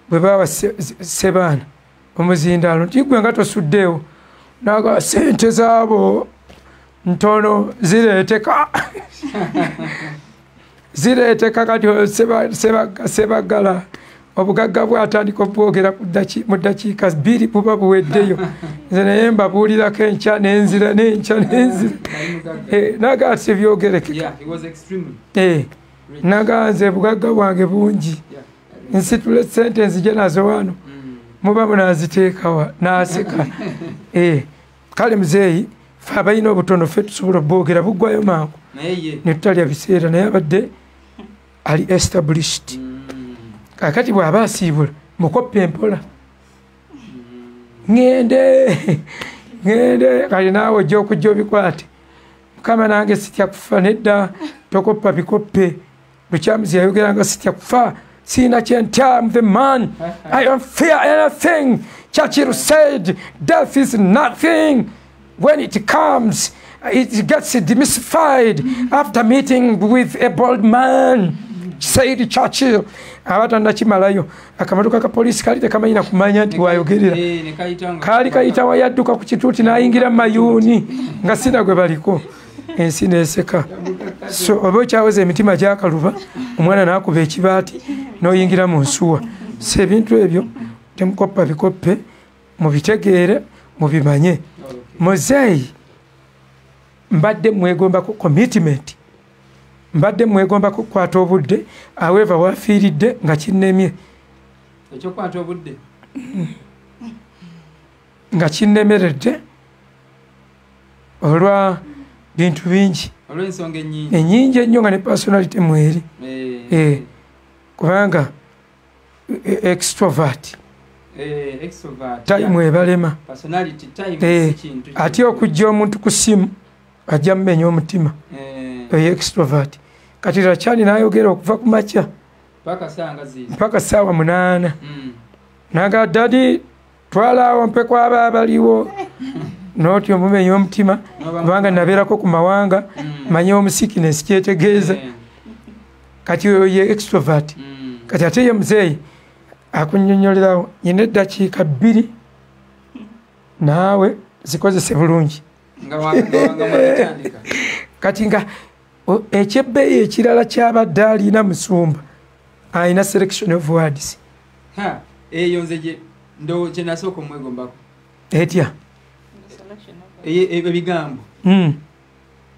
bwe bawa Sebaana omuzindaalo ntigwe nga tosuddeewo naga sente zaabo ntono zireeteka kati Sebagala obugagga bwatandika obwogera mu ddakiika 2 buba buweddeyo nze naye mbabuulirako enkya n'enzira naga ati ebyogerekeka naga nze bugagga bwange bungi nsitule sente nzije nazo wano muba munaaziteekawa naaseka kale muzeeyi fe abalina obutono fe tusobola obwogera buggwayo mangu ne tutalya biseera naye abadde ali established kakati bw'aba asiibula mukoppe empola ngende kali naawe ojja okujja obikwate mukama nange sitya kufa nedda tokoppa bikoppe lukyamuzi yayogeranga sitya kufa siina kyentya the man I don't fear anything. Churchill said death is nothing. When it comes it gets demystified after meeting with a bold man, said Churchill. Abatanda kimalayo akamotoka ka police kali tekamanyina kumanya nti wayogerera kali kayitawa yadduka ku kituuti n'ayingira mayuni nga sina gwe baliko ensi neeseka so oba kyaweza emitima gyakaluba omwana n'akuba ekibaati n'oyingira mu nsuwa so ebintu ebyo temukoppa bikoppe mubitegeere mubimanye muzeeyi mbadde mwegomba ku commitment mbadde mwegomba kukwata obudde aweeva wafiiridde nga kinnemye ekyokwata obudde nga kinnemeredde olwa bintu bingi olw'ensonga ennyingi ennyo nga ne personality mweri kubanga extrovert time ebalema ate okujja omuntu ku ssimu ajja mumenya omutima oyo extrovert kati Rachani n'ayogera okuva ku makya mpaka saawa 8 naga dadi twala awo mpe kwaba abaliwo noti omumenya omutima kubanga nabeerako ku mawanga manye omusikinesi kyetegeeza kati oyo ye extrovert kati ate ye muzeeyi akunnyonnyolerawo nyina eddakiika 2 naawe zikozese bulungi kati nga ekyebbeeyi ekirala kyabadde alina Musumba alina selection of words eyo nze ndo kyenasooka omwegombako etya ebigambo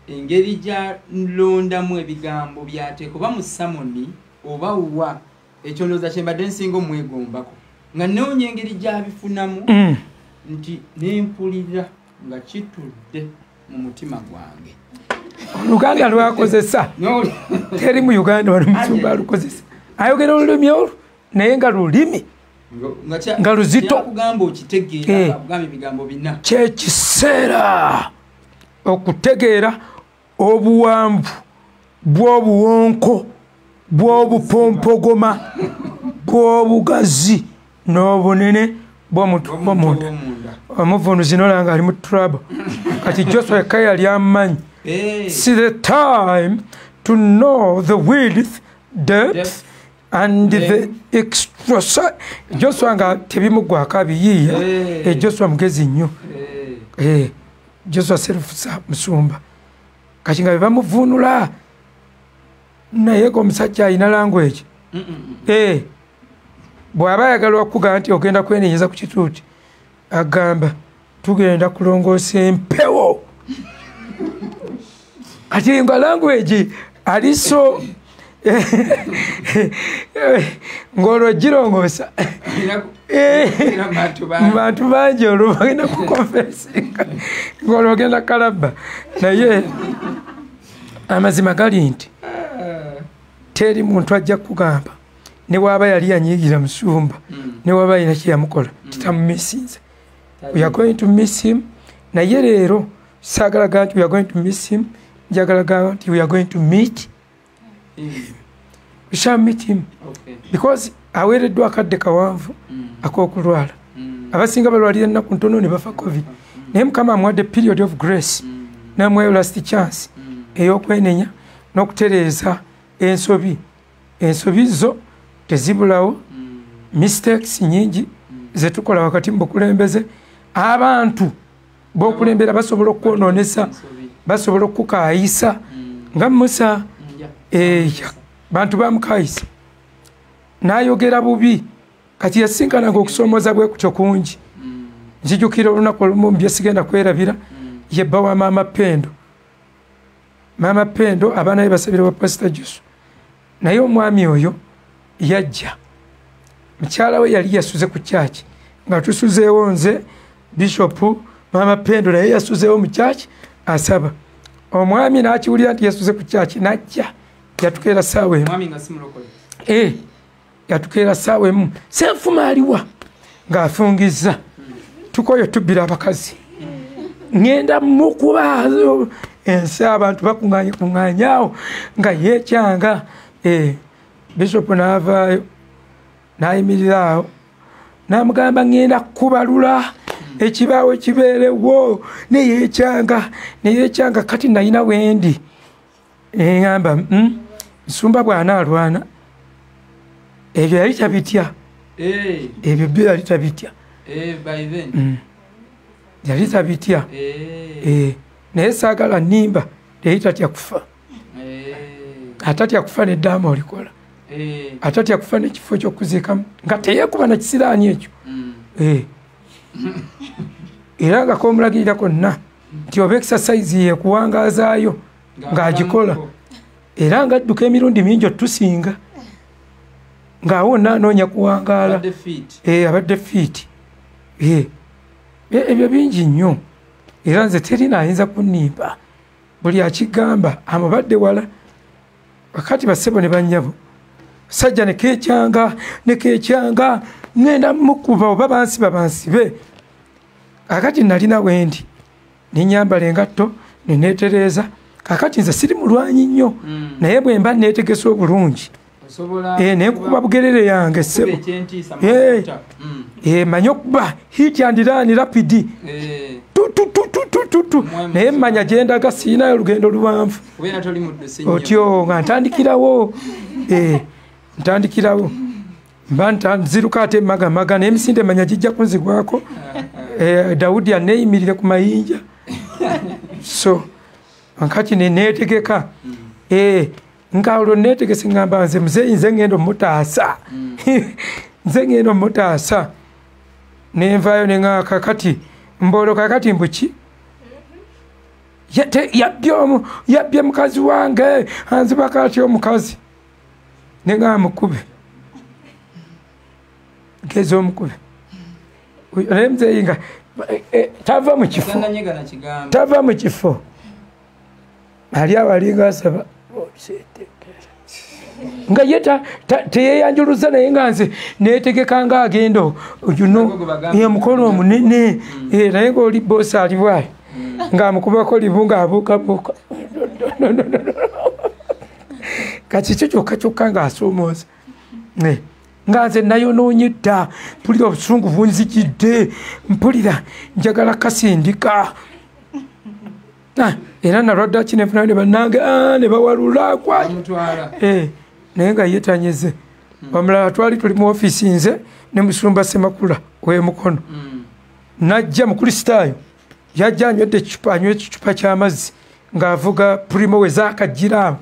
engeri gyalondamu ebigambo byate kuba mu samoni oba wa ekyo ndowooza kyembadde nsinga omwegombako nga noonya engeri gyabifunamu nti nempulira nga kitudde mu mutima gwange Oluganda lwakozesa teri mu Uganda wano Musumba alukozesa ayogera olulimi olwo naye nga lulimi nga luzito kugamba okitegeera kugamba ebigambo bina kyekiseera okutegeera obuwanvu bw'obuwonko bw'obupompogoma bw'obugazi n'obunene bw'omutwe munda omuvunuzi nolanga ali mu trouble kati Joshua Kaya lyamanyi see the time to know the width depth and the extra size. Joshua nga tebimugwako abiyiiya Joshua mugezi nnyo Joshua Serufusa Musumba kati nga bebamuvunula naye omusajja alina language bw'aba ayagala okugamba nti ogenda kwenenyeza ku kituuti agamba tugenda kulongoosa empewo kati nga language aliso ng'olwo girongoosa mu bantu bangi olwo bagenda kukonfesinga ng'olwo ogenda kalabba naye amazima gali nti teri muntu ajja kugamba ne bw'aba yali yanyiigira Musumba ne bw'aba alina kyeyamukola titamumisinze we are going to miss him naye leero saagalaga nti we are going to miss him njagalaga nti we are going to meet we shall meet him because aweereddwa akadde kawanvu ak'okulwala abasinga balwalira ennaku ntono ne bafa covid naye Mukama amuwadde period of grace n'amuwa last chance ey'okwenenya n'okutereeza ensobi zo tezibulawo mistakes nyingi zetukola wakati mu bukulembeze abantu b'okulembera basobola okwonoonesa basobola okukaayisa nga Musa bantu bamukayisa n'ayogera bubi kati yasinkananga okusoomoza bwe kutyo kungi nzijukira olunaku olumu byesigenda kwerabira yebba wa Maama Pendo abaana be basabira wa Pastor Joshua naye omwami oyo yajja mukyala we yali yasuze ku kyaki nga tusuzeewo nze Bishop Maama Pendo naye yasuzeewo mu kyaki asaba omwami n'akiwulira nti yasuze ku kyaki najja yatukeera saawa emu yatukeera saawa emu senfuma aliwa ng'afungiza tukoyo tubbira abakazi ngenda mukuba ensi abantu bakuŋŋaanyaawo nga yeekyanga Bishop n'avaayo n'ayimirira awo n'amugamba ngenda kubalula ekibaawo kibeerewo neyeekyanga kati nalina wendi ngamba Musumba bw'anaalwana ebyo yali tabitya ebyo byo yali tabitya yali tabitya naye saagala nnimba naye tatya kufa atatya kufa neddaama olikola atatya kufa n'ekifo ky'okuziikamu nga teyeekuba na kisiraani ekyo era nga komulagirira konna nti oba exercise yeekuwangazaayo ng'agikola era ng'adduka emirundi mingi otusinga ng'awonna anoonya kuwangaala abadde fiiti ebyo bingi nnyo era nze terina ayinza kunnimba buli akigamba amubadde wala wakati bassebo ne bannyabo sajja nekeekyanga ngenda mukuba oba bansibe akati nalina wendi nenyambala engatto neneetereeza kakati nze siri mulwanyi nnyo naye bwe mba neetegesa obulungi nenkuba bugerere yange ssebo manye okuba hit and run rapid mututu naye mmanya gyendaga siinayo olugendo luwanvu otyo nga ntandikirawo ntandikirawo mba nziruka ate magamaga naye emisinde manya gijja kunzigwako Dawudi aneeyimirire ku mayinja so nkati neneetegeka nga olwo neetegese ngamba nze muzeeyi nze ngenda omutaasa nze ngenda omutaasa nenvaayo neŋaa kakati mboolo kakati mbuki yabbye mukazi wange anziba kati omukazi neŋaa mukube geza omukube naye muzeeyi nga tava mu kifo tava mu kifo ali awalinga asaba nga ye teyeyanjuluza naye nga nze neetegeka nga agenda yuno mukolo omunene naye ngaoli boosi ali bwayo ng'amukubako libu ng'abuukabuuka kati kyo kyokka kyokka ng'asoomooza nga nze nayonoonye dda mpulira obusungu bunzijidde mpulira njagala kasindika era nalwadde kinefuna ne bannange ne bawalula naye nga yetanyize omulala twali tuli mu ofiisi nze ne musumba Semakula w'emukono najja mukristaayo yajja anywedde ekicupa ky'amazzi ng'avuga purimo we zaakajjira awo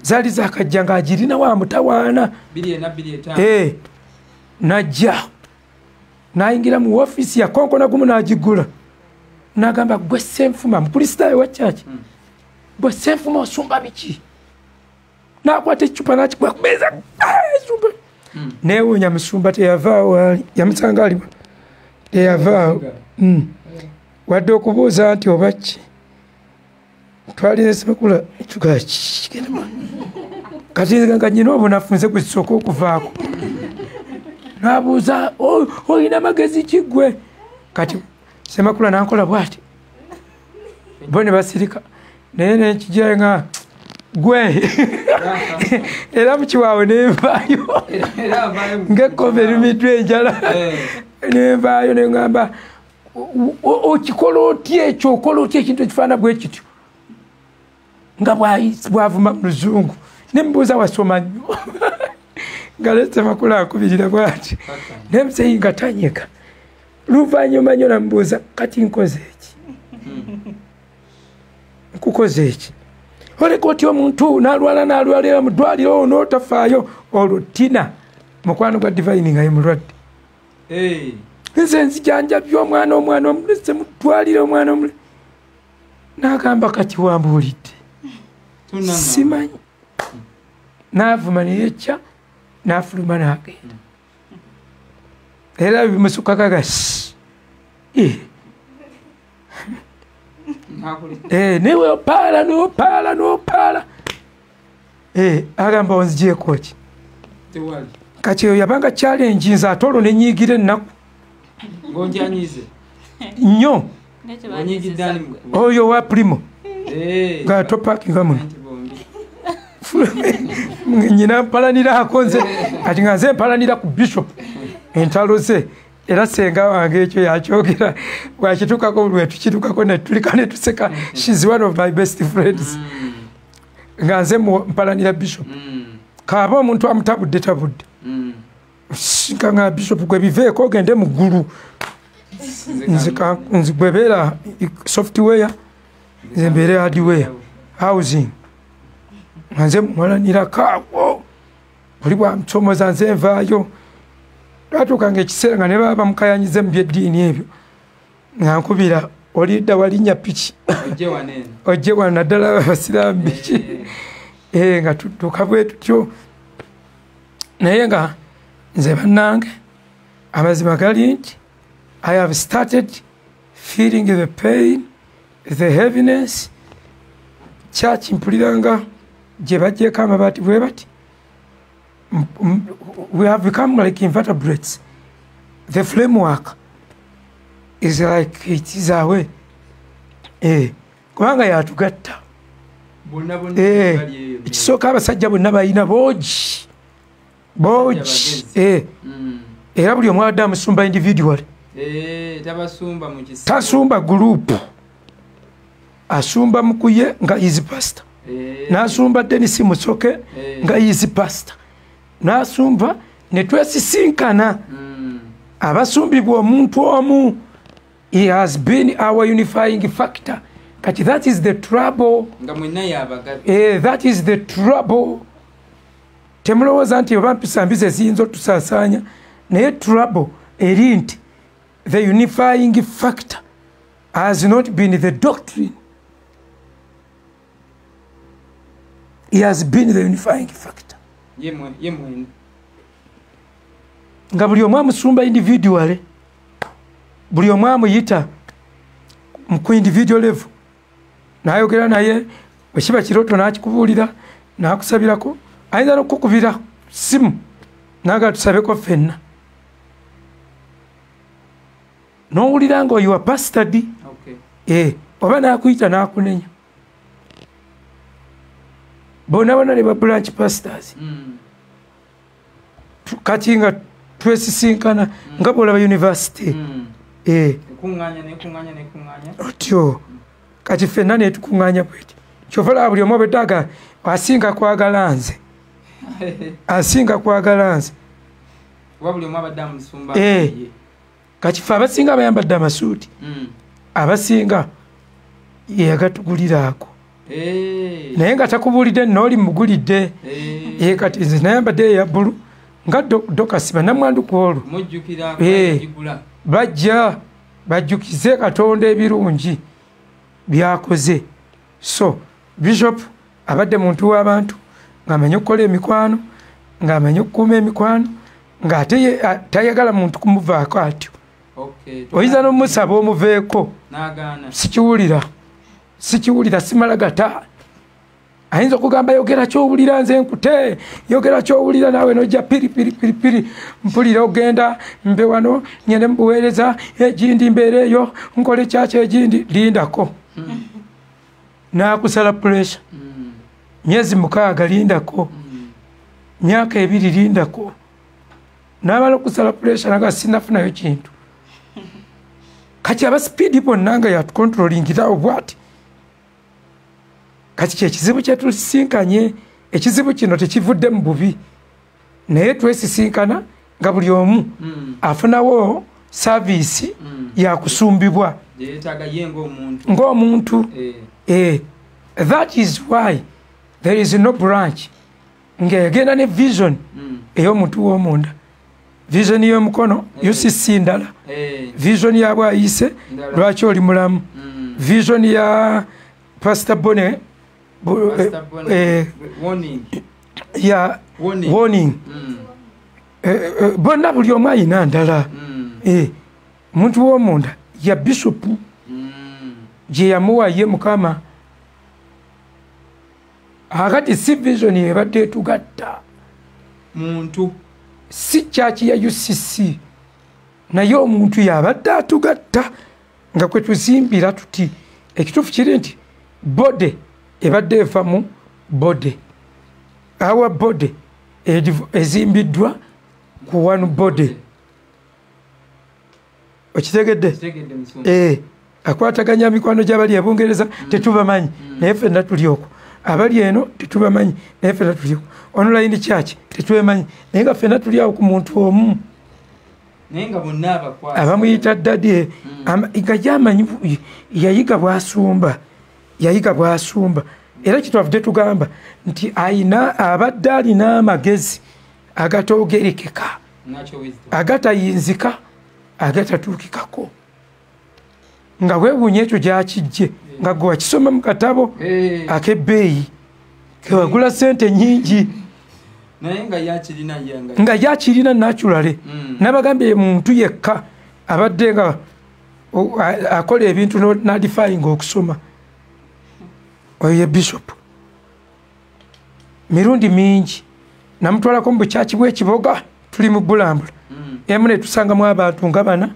zaali zaakajja ng'agirina wa mutawaana najja n'ayingira mu ofiisi yakonkona gumu n'agigula n'agamba gwe Ssenfuma mukristaayo wa kyaki gwe Ssenfuma osumba biki n'akwata ekicupa n'akigwa ku mmeeza esumba neewuunya musumba teyavaawo yamusanga aliwa teyavaawo wadde okubuuza nti oba ki twalina Semakula ekigenda kati nga nyina obunafu nze guzisooka okuvaako n'abuuza olina amagezi kiggwe kati Semakula nankola bwati bo ne basirika naye nenkijjayo nga gwe era mukiwaawe nenvaayo ng'ekkobe erumiddwa enjala nenvaayo neŋŋamba okikola otya ekyo okola otya ekintu ekifaana bwe kityo nga bwavuma mu luzungu nemubuuza wasoma nnyo nga Semakula akubirira bwati naye muzeeyi nga tanyeka luvannyuma nnyo namubuuza kati nkoze eki nkukoze eki oleka otya omuntu n'alwalira mu ddwaliro n'otafaayo olwo Tina mukwano gwa Divine nga ye mulwadde nze nzijanjabya omwana omulese mu ddwaliro omwana omule n'agamba kati wambuulidde simanyi n'avuma neyekya n'afuluma n'agenda era bimusukakaga newe opaala n'opaala agamba onzigyeko ki kati eyo yabanga challenge nze ate olwo nenyiigira ennaku nnyo oyo wa primo nga topakinga muno nyina mpalanirako nze kati nga nze mpalanira ku bishop entalo ze era senga wange ekyo yakyogera bwakitukako lwe tukitukako netulika netuseka she's one of my best friends nga nze mpalanira bishop kaaba omuntu amutabudde tabudde nga bishop gwe biveeko ogende mu ggulu nze gwebeera software nze mbeere hardware housing nga nze mwalanirako awo buli bwamucomoza nze nvaayo twatuukanga ekiseera nga ne baba bamukayanyize mu byeddiini ebyo nga nkubira olidda walinnya piki ojje wano naddala abasiraamu biki nga tudduka bwe tutyo naye nga nze bannange amazima gali nti I have started feeling the pain, the heaviness. Church mpuliranga gye bajjeeko amabaati bwe bati we have become like invertebrates. The framework is like it is away. Kubanga yatugatta. Ekisooka abasajja bonna balina boogi. Era buli omu adde amusumba individual. Tasumba group. asumba Mukuye nga is pastor n'asumba Dennis Musoke nga is pastor n'asumba ne twesisinkana abasumbibwa omuntu omu. He has been our unifying factor. Kati that is the trouble. That is the trouble. Temulowooza nti oba mpisa mbize ziyinza otusaasaanya naye trouble eri nti the unifying factor has not been the doctrine. He has been the unifying factor. Nga buli omu amusumba individually, buli omu amuyita ku individual level, n'ayogera naye bwe kiba kirooto n'akikubuulira n'akusabirako, ayinza n'okukubira simu n'agala tusabeko ffenna, n'owulira nga oyo wa pastored. Oba n'akuyita n'akunenya. Bonna ne ba branch pastors. Kati nga twesisinkana nga bw'olaba university. Otyo kati ffenna ne tukuŋŋaanya bweti. Kyova olaba buli omu obweddaga asinga kwagala nze. Asinga kwagala nze. Kati ffe abasinga abayambadde amasuuti. Abasinga yagatuguliraako. Naye nga takubuulidde n'oli mugulidde. Kati nze nayambadde eya bbulu nga dokasiba namwandu ku olwo. Bajja bajjukize Katonda ebirungi byakoze. So Bishop abadde muntu w'abantu ng'amanyi okukola emikwano, ng'amanyi okukuuma emikwano, ng'ate tayagala muntu kumuvaako atyo. Oyinza n'omusaba omuveeko. Sikiwulira simala gata. Ayinza okugamba yogera ky'owulira nze nkute, yogera ky'owulira naawe n'ojja piri mpulira ogenda mbe wano ngende mubuweereza egindi mbeera eyo nkole kyaki egindi lindako. N'akusala pressure. Myezi 6 lindako. Myaka 2 lindako. N'abala okusala pressure naga sinafunayo kintu. Kati aba speed bonna nga yatukontrolingira obwati. Kati kyekizibu kyetusisinkanye, ekizibu kino tekivudde mu bubi, naye twesisinkana nga buli omu afunawo saavisi yakusumbibwa ng'omuntu. That is why there is no branch ng'egenda ne vision ey'omuntu w'omunda, vision y'omukono UCC ndala, vision ya bwayise lwaki oli mulamu, vision ya Pastor Bone warning. Bonna buli omu ayina ndala. Omuntu w'omunda ya Bishop gye yamuwa ye Mukama. Akati si vision ebadde etugatta muntu, si kyaki ya UCC, naye omuntu yabadde atugatta nga kwe tuzimbira tuti ekituufu kiri nti bode ebadde eva mu bode, awa bode ezimbiddwa ku one bode. Okitegedde? Akwataganya mikwano gy'abali ebungereza tetubamanyi naye ffenna tuli okwo, abali eno tetubamanyi naye ffenna tuli okwo, online church tetwemanyi naye nga ffenna tuli awo ku muntu omu. Abamuyita ddadi nga yamanyi yayiga bw'asumba, era kitwavudde tugamba nti abadde alina amagezi agatoogerekeka, agatayinzika, agatatuukikako, nga weewuunya ekyo gyakijje nga gwe wakisoma mu katabo ak'ebbeeyi kewagula ssente nnyingi nga yakirina naturale. Nabagambye muntu yekka abadde nga akola ebintu n'adifyinga okusoma, oyo ye Bishop. Mirundi mingi namutwalako mu bukyaki bw'ekiboga, tuli mu Bulambula emu ne tusangamu abantu nga bana,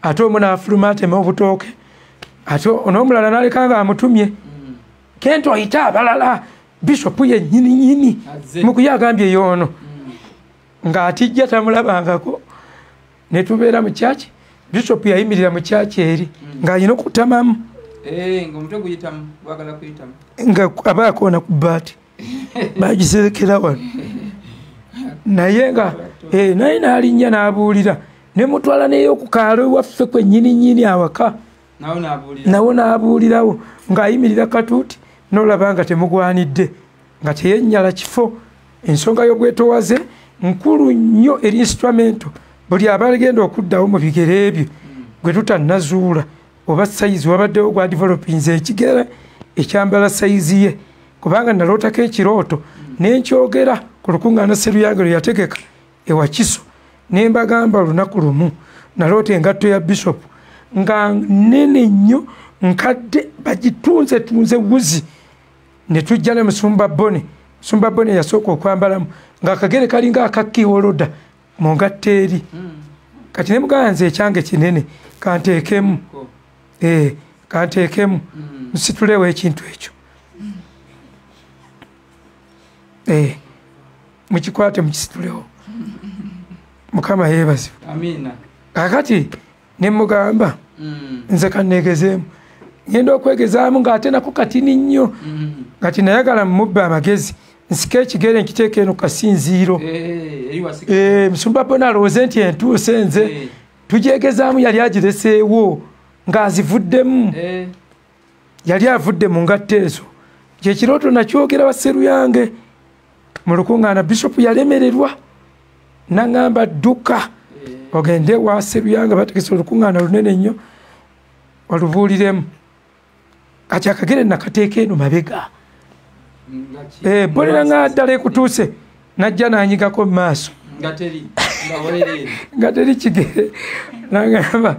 ate omu n'afuluma atema obutooke, ate n'omulala n'aleka nga amutumye kento oyita abalala. Bishop yennyini Mukuye agambye yoono ng'atijja tamulabangako. Ne tubeera mu kyaki, Bishop yayimirira mu kyaki eri ng'alina okutamamu ng'omutwe guyitamu gwagala kuyitamu nga aba akoona ku bbaati bagiserekera wano naye nga naye n'alinnya n'abuulira ne mutwala neyo ku kaalo waffe kwennyini awaka nawo n'abuulirawo ng'ayimirira katuuti n'olaba nga temugwanidde nga teyennyala kifo ensonga y'obwetoowaze nkulu nnyo eri instrumental buli abagenda okuddawo mu bigere ebyo gwe tutannazuula oba sayizi wabaddewo gwa developinze ekigere ekyambala sayizi ye kubanga nalootako ekirooto nenkyogera ku lukuŋŋaana Sseruyange lwe yategeka ewa Kiso ne mbagamba olunaku lumu naloota engatto ya Bishop nga nene nnyo nkadde bagitunze wuzi ne tujja ne Musumba Bone yasooka okwambalamu ng'akagere kalinga akakkiwoloda mu ngatto eri kati ne mugamba nze ekyange kinene kanteekemu kanteekemu nsitulewo ekintu ekyo mukikwate mukisitulewo Mukama yeebazibwe amina kakati ne mugamba nze kanneegezeemu ngenda okwegezaamu ng'ate nako katini nnyo kati nayagala mumubbe amagezi nsika ekigere nkiteeka eno kasinziiro Musumba Bone alowooze nti entuuse nze tugyegezaamu yali agireseewo ng'azivuddemu yali avudde mu ngatto ezo kyekirooto nakyogera wa Sseruyange mu lukuŋŋaana Bishop yalemererwa naŋŋamba dduka ogende wa Sseruyange bategese olukuŋŋaana lunene nnyo olubuuliremu kati akagere nakateeka eno mabega Bone nga ddala ekutuuse najja nanyigako mu maaso nga teri kigere naŋŋamba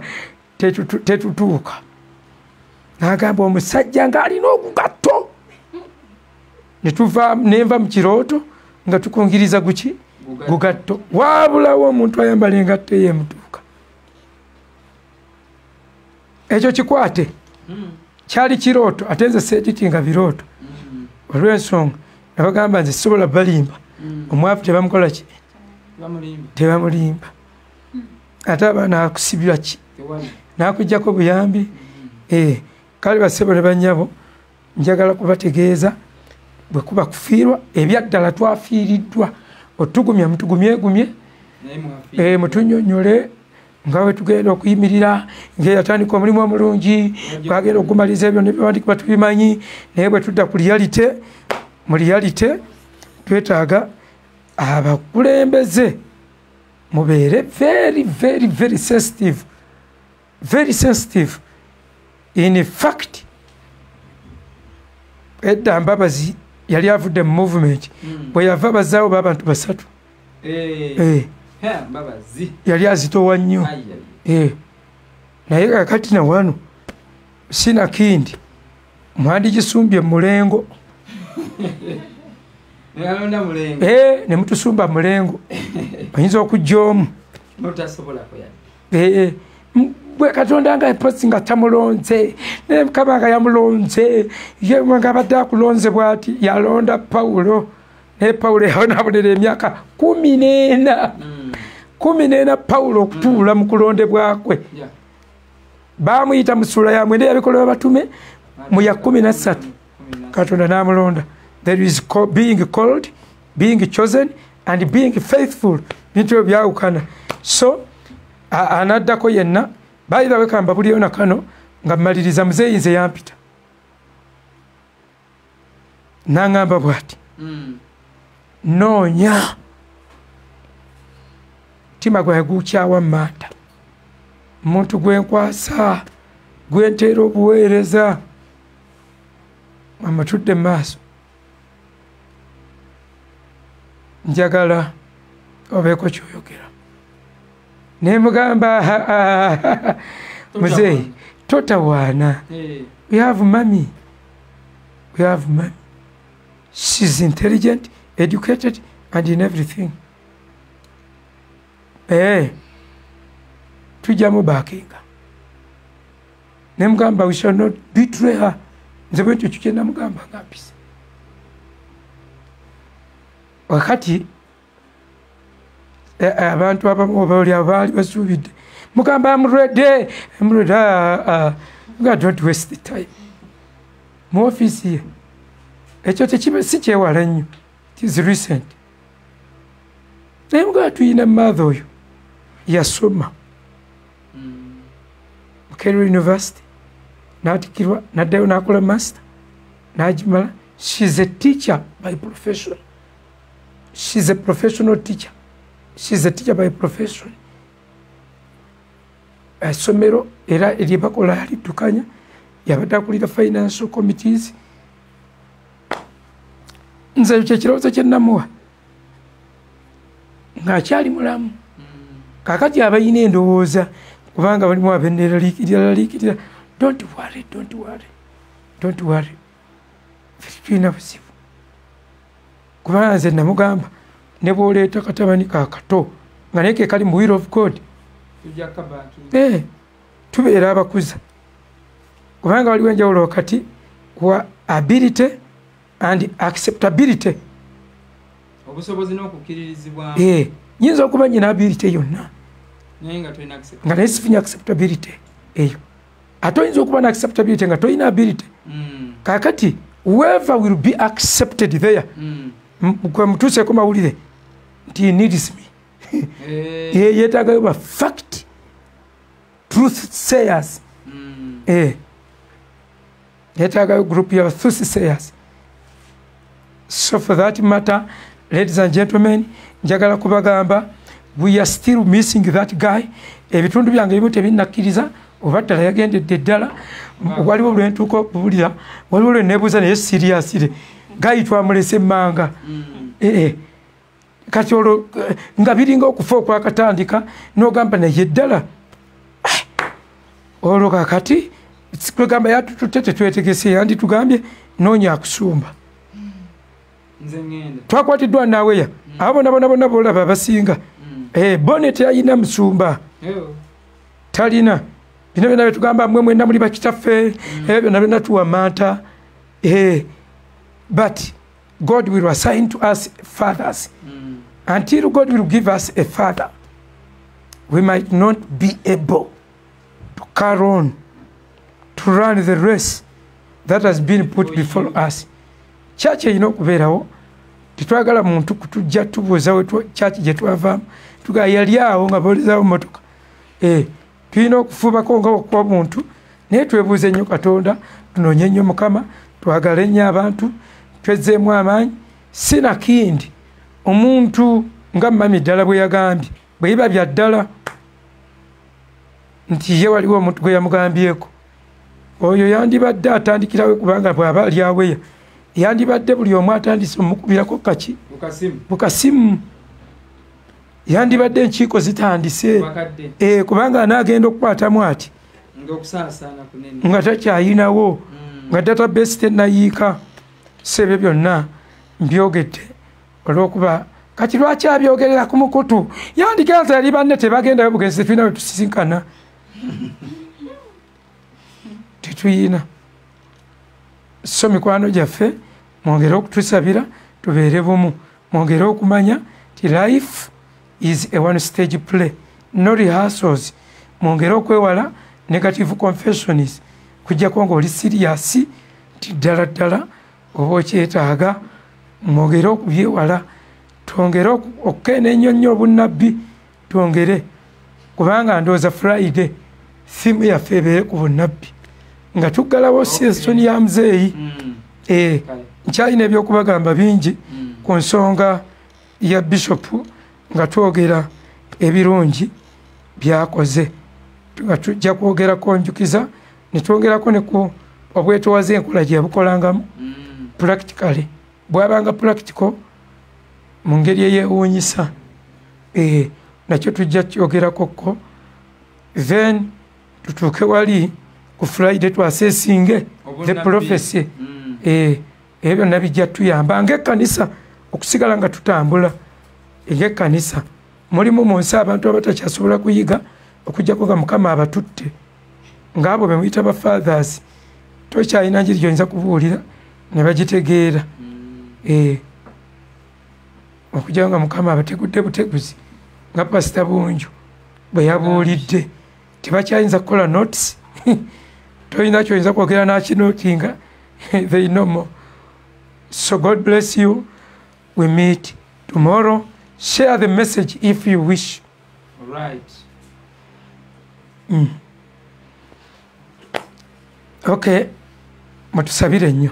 tetutuuka nagamba omusajja ng'alina ogugatto nenva mu kirooto nga tukungiriza guki gugatto waabulawo omuntu ayambala engatto eyemutuuka ekyo kikwate kyali kirooto ate nze seetitinga birooto olw'ensonga nabagamba nze sisobola balimba omwavu tebamukola ki tebamulimba ate aba nakusibira ki nakujjako buyambi kale bassebo ne bannyabo njagala kubategeeza bwe kuba kufiirwa ebyaddala twafiiriddwa otugumya mutugumyegumye mutunyonyole nga we tugenda okuyimirira ng'eyatandika omulimu omulungi twagenda okugumaliza ebyo nebiwandikibwa tubimanyi naye bwe tudda ku realite mu realite twetaaga abakulembeze mubeere very sensitive in fact edda Mbabazi yali avudde mu movement bwe yava bazaawo b'abantu 3 yali azitowa nnyo naye kakati na wano Sinakindi mwandi gisumbye mulengo ne mutusumba mulengo oyinza okujja omu bwe Katonda nga eposi nga tamulonze ne Mukama nga yamulonze ye nga abadde akulonze bw'ati yalonda Pawulo ne Pawulo yabonabonera emyaka 14 Pawulo okutuula mu kulondebwa kwe baamuyita mu ssuula ya 9 y'Ebikolwa by'Abatume mu ya 13 Katonda n'amulonda. There is being called, being chosen and being faithful bintu byawukana. So anaddako yenna bayira wekamba buliyo na kano nga mmaliriza muzeeyi nze yampita n'aŋŋamba bw'ati noonya mutima gwawe gukyawa mmanta omuntu gwenkwasa gwenteera obuweereza amatudde mu maaso njagala obeeko kyoyogera ne mugamba muzeeyi totawaana we have mommy she's intelligent, educated and in everything tujamu bakinga ne mugamba we shall not betray her nze bwentyo kyokye namugamba ngampisa wakati abantu abamu obaoli abaali basuubidde mugamba amulwedde nga don't waste the time mu office ye ekyo tekiba si kyewala nnyo it is recent naye nga tuyina mother oyo yasoma Cairo University n'atikirwa n'addayo n'akola master n'agimala. She's a teacher by profession. She's a professional teacher. She's a teacher by profession. Somero era eribakola yalitukanya yabadde akulira financial committees. Nze kyekirowoozo kye namuwa ng'akyali mulamu kakati abayina endowooza kubanga balimu abenneraliikirira. Don't worry tulina buzibu kubanga nze namugamba ne bw'oleeta katabani kaakato nga naye ke kali mu will of God tubeera abakuza kubanga waliwo enjawulo wakati wa ability and acceptability. Obusobozi n'okukiririzibwa nyinza okuba nyina ability yonna nga naye sifunye acceptability eyo ate oyinza okuba na acceptability nga toyina ability. Kakati whoever will be accepted there kwe mutuuseeko mawulire nti he needs me yeetaagayo ba fact truth sayers yeetaagayo group ya truth sayers. So for that matter, ladies and gentlemen, njagala kubagamba we are still missing that guy. Ebitundu byange bimu tebinnakiriza oba ddala yagendedde ddala. Waliwo lwentuuka okubulira waliwo lwe neebuuza naye siriyasire gayi twamulese emmanga kati olwo nga biringa okufa okwakatandika n'ogamba naye ddala olwo kakati twegamba yatututte tetwetegese yandi tugambye noonya akusumba twakwatiddwa naaweya abo bonna boolaba abasinga bonet yayina musumba talina bino byonna betugamba mmwe mwenna muli bakitaffe byonna byonna tuwamanta but God will assign to us fathers. Until God will give us a father, we might not be able to carry on to run the race that has been put before us. Church erina okubeerawo tetwagala muntu kutujja tubuuzawo church gye twavaamu tugaa yali awo nga boolezaawo mmotoka tulina okufuubako nga okuwa muntu naye twebuuze nnyo Katonda tunoonye nnyo Mukama twagale nnyo abantu twezzeemu amaanyi sinakindi omuntu nga mami ddala bwe yagambye bwe biba bya ddala nti ye waliwo omuntu gwe yamugambyeko oyo yandibadde atandikirawe kubanga bw'aba ali aweya yandibadde buli omu atandise omukubirako kaki bukasimu yandibadde enkiiko zitandise kubanga anaagenda okukwatamu ati nga takyayinawo nga database tenayiika sebe byonna mbyogedde olw'okuba kati lwaki abyogerera ku mukutu yandigenza yali banne tebagendayo bugenzi tetulina bwe tusisinkana tetuyina. So mikwano gyaffe mwongere okutusabira tubeere bumu mwongere okumanya ti life is a one stage play no rehearsals. Mwongere okwewala negative confessions kujjako ng'oli serious ti ddala ddala oba okyetaaga mwongere okubyewala twongere okukene nnyo obunnabbi twongere kubanga ndowooza Friday theme yaffe ebeere ku bunnabbi nga tuggalawo season ya muzeeyi nkyalina ebyokubagamba bingi ku nsonga ya Bishop nga twogera ebirungi byakoze nga tujja kwogerako njukiza ne twongerako ne ku obwetowaze enkola gye yabukolangamu practically bwabanga practical mu ngeri eyeewuunyisa nakyo tujja kyogerakokko then tutuuke wali ku Friday twaseesinge the prophecy ebyo byonna bijja tuyamba ng'ekkanisa okusigala nga tutambula ng'ekkanisa mulimu mu nsi abantu abatakyasobola kuyiga okujjako nga Mukama abatutte ng'abo be muyita ba fathers tokyalina njiri gy'oyinza kubuulira ne bagitegeera okujjako nga Mukama abategudde buteguzi nga Pastor Bunju bwe yabuulidde tebakyayinza kukola notes toyina kyoyinza kwogera nakinotinga. They know more. So God bless you. We meet tomorrow. Share the message if you wish. All right. Okay. Mutusabire nnyo.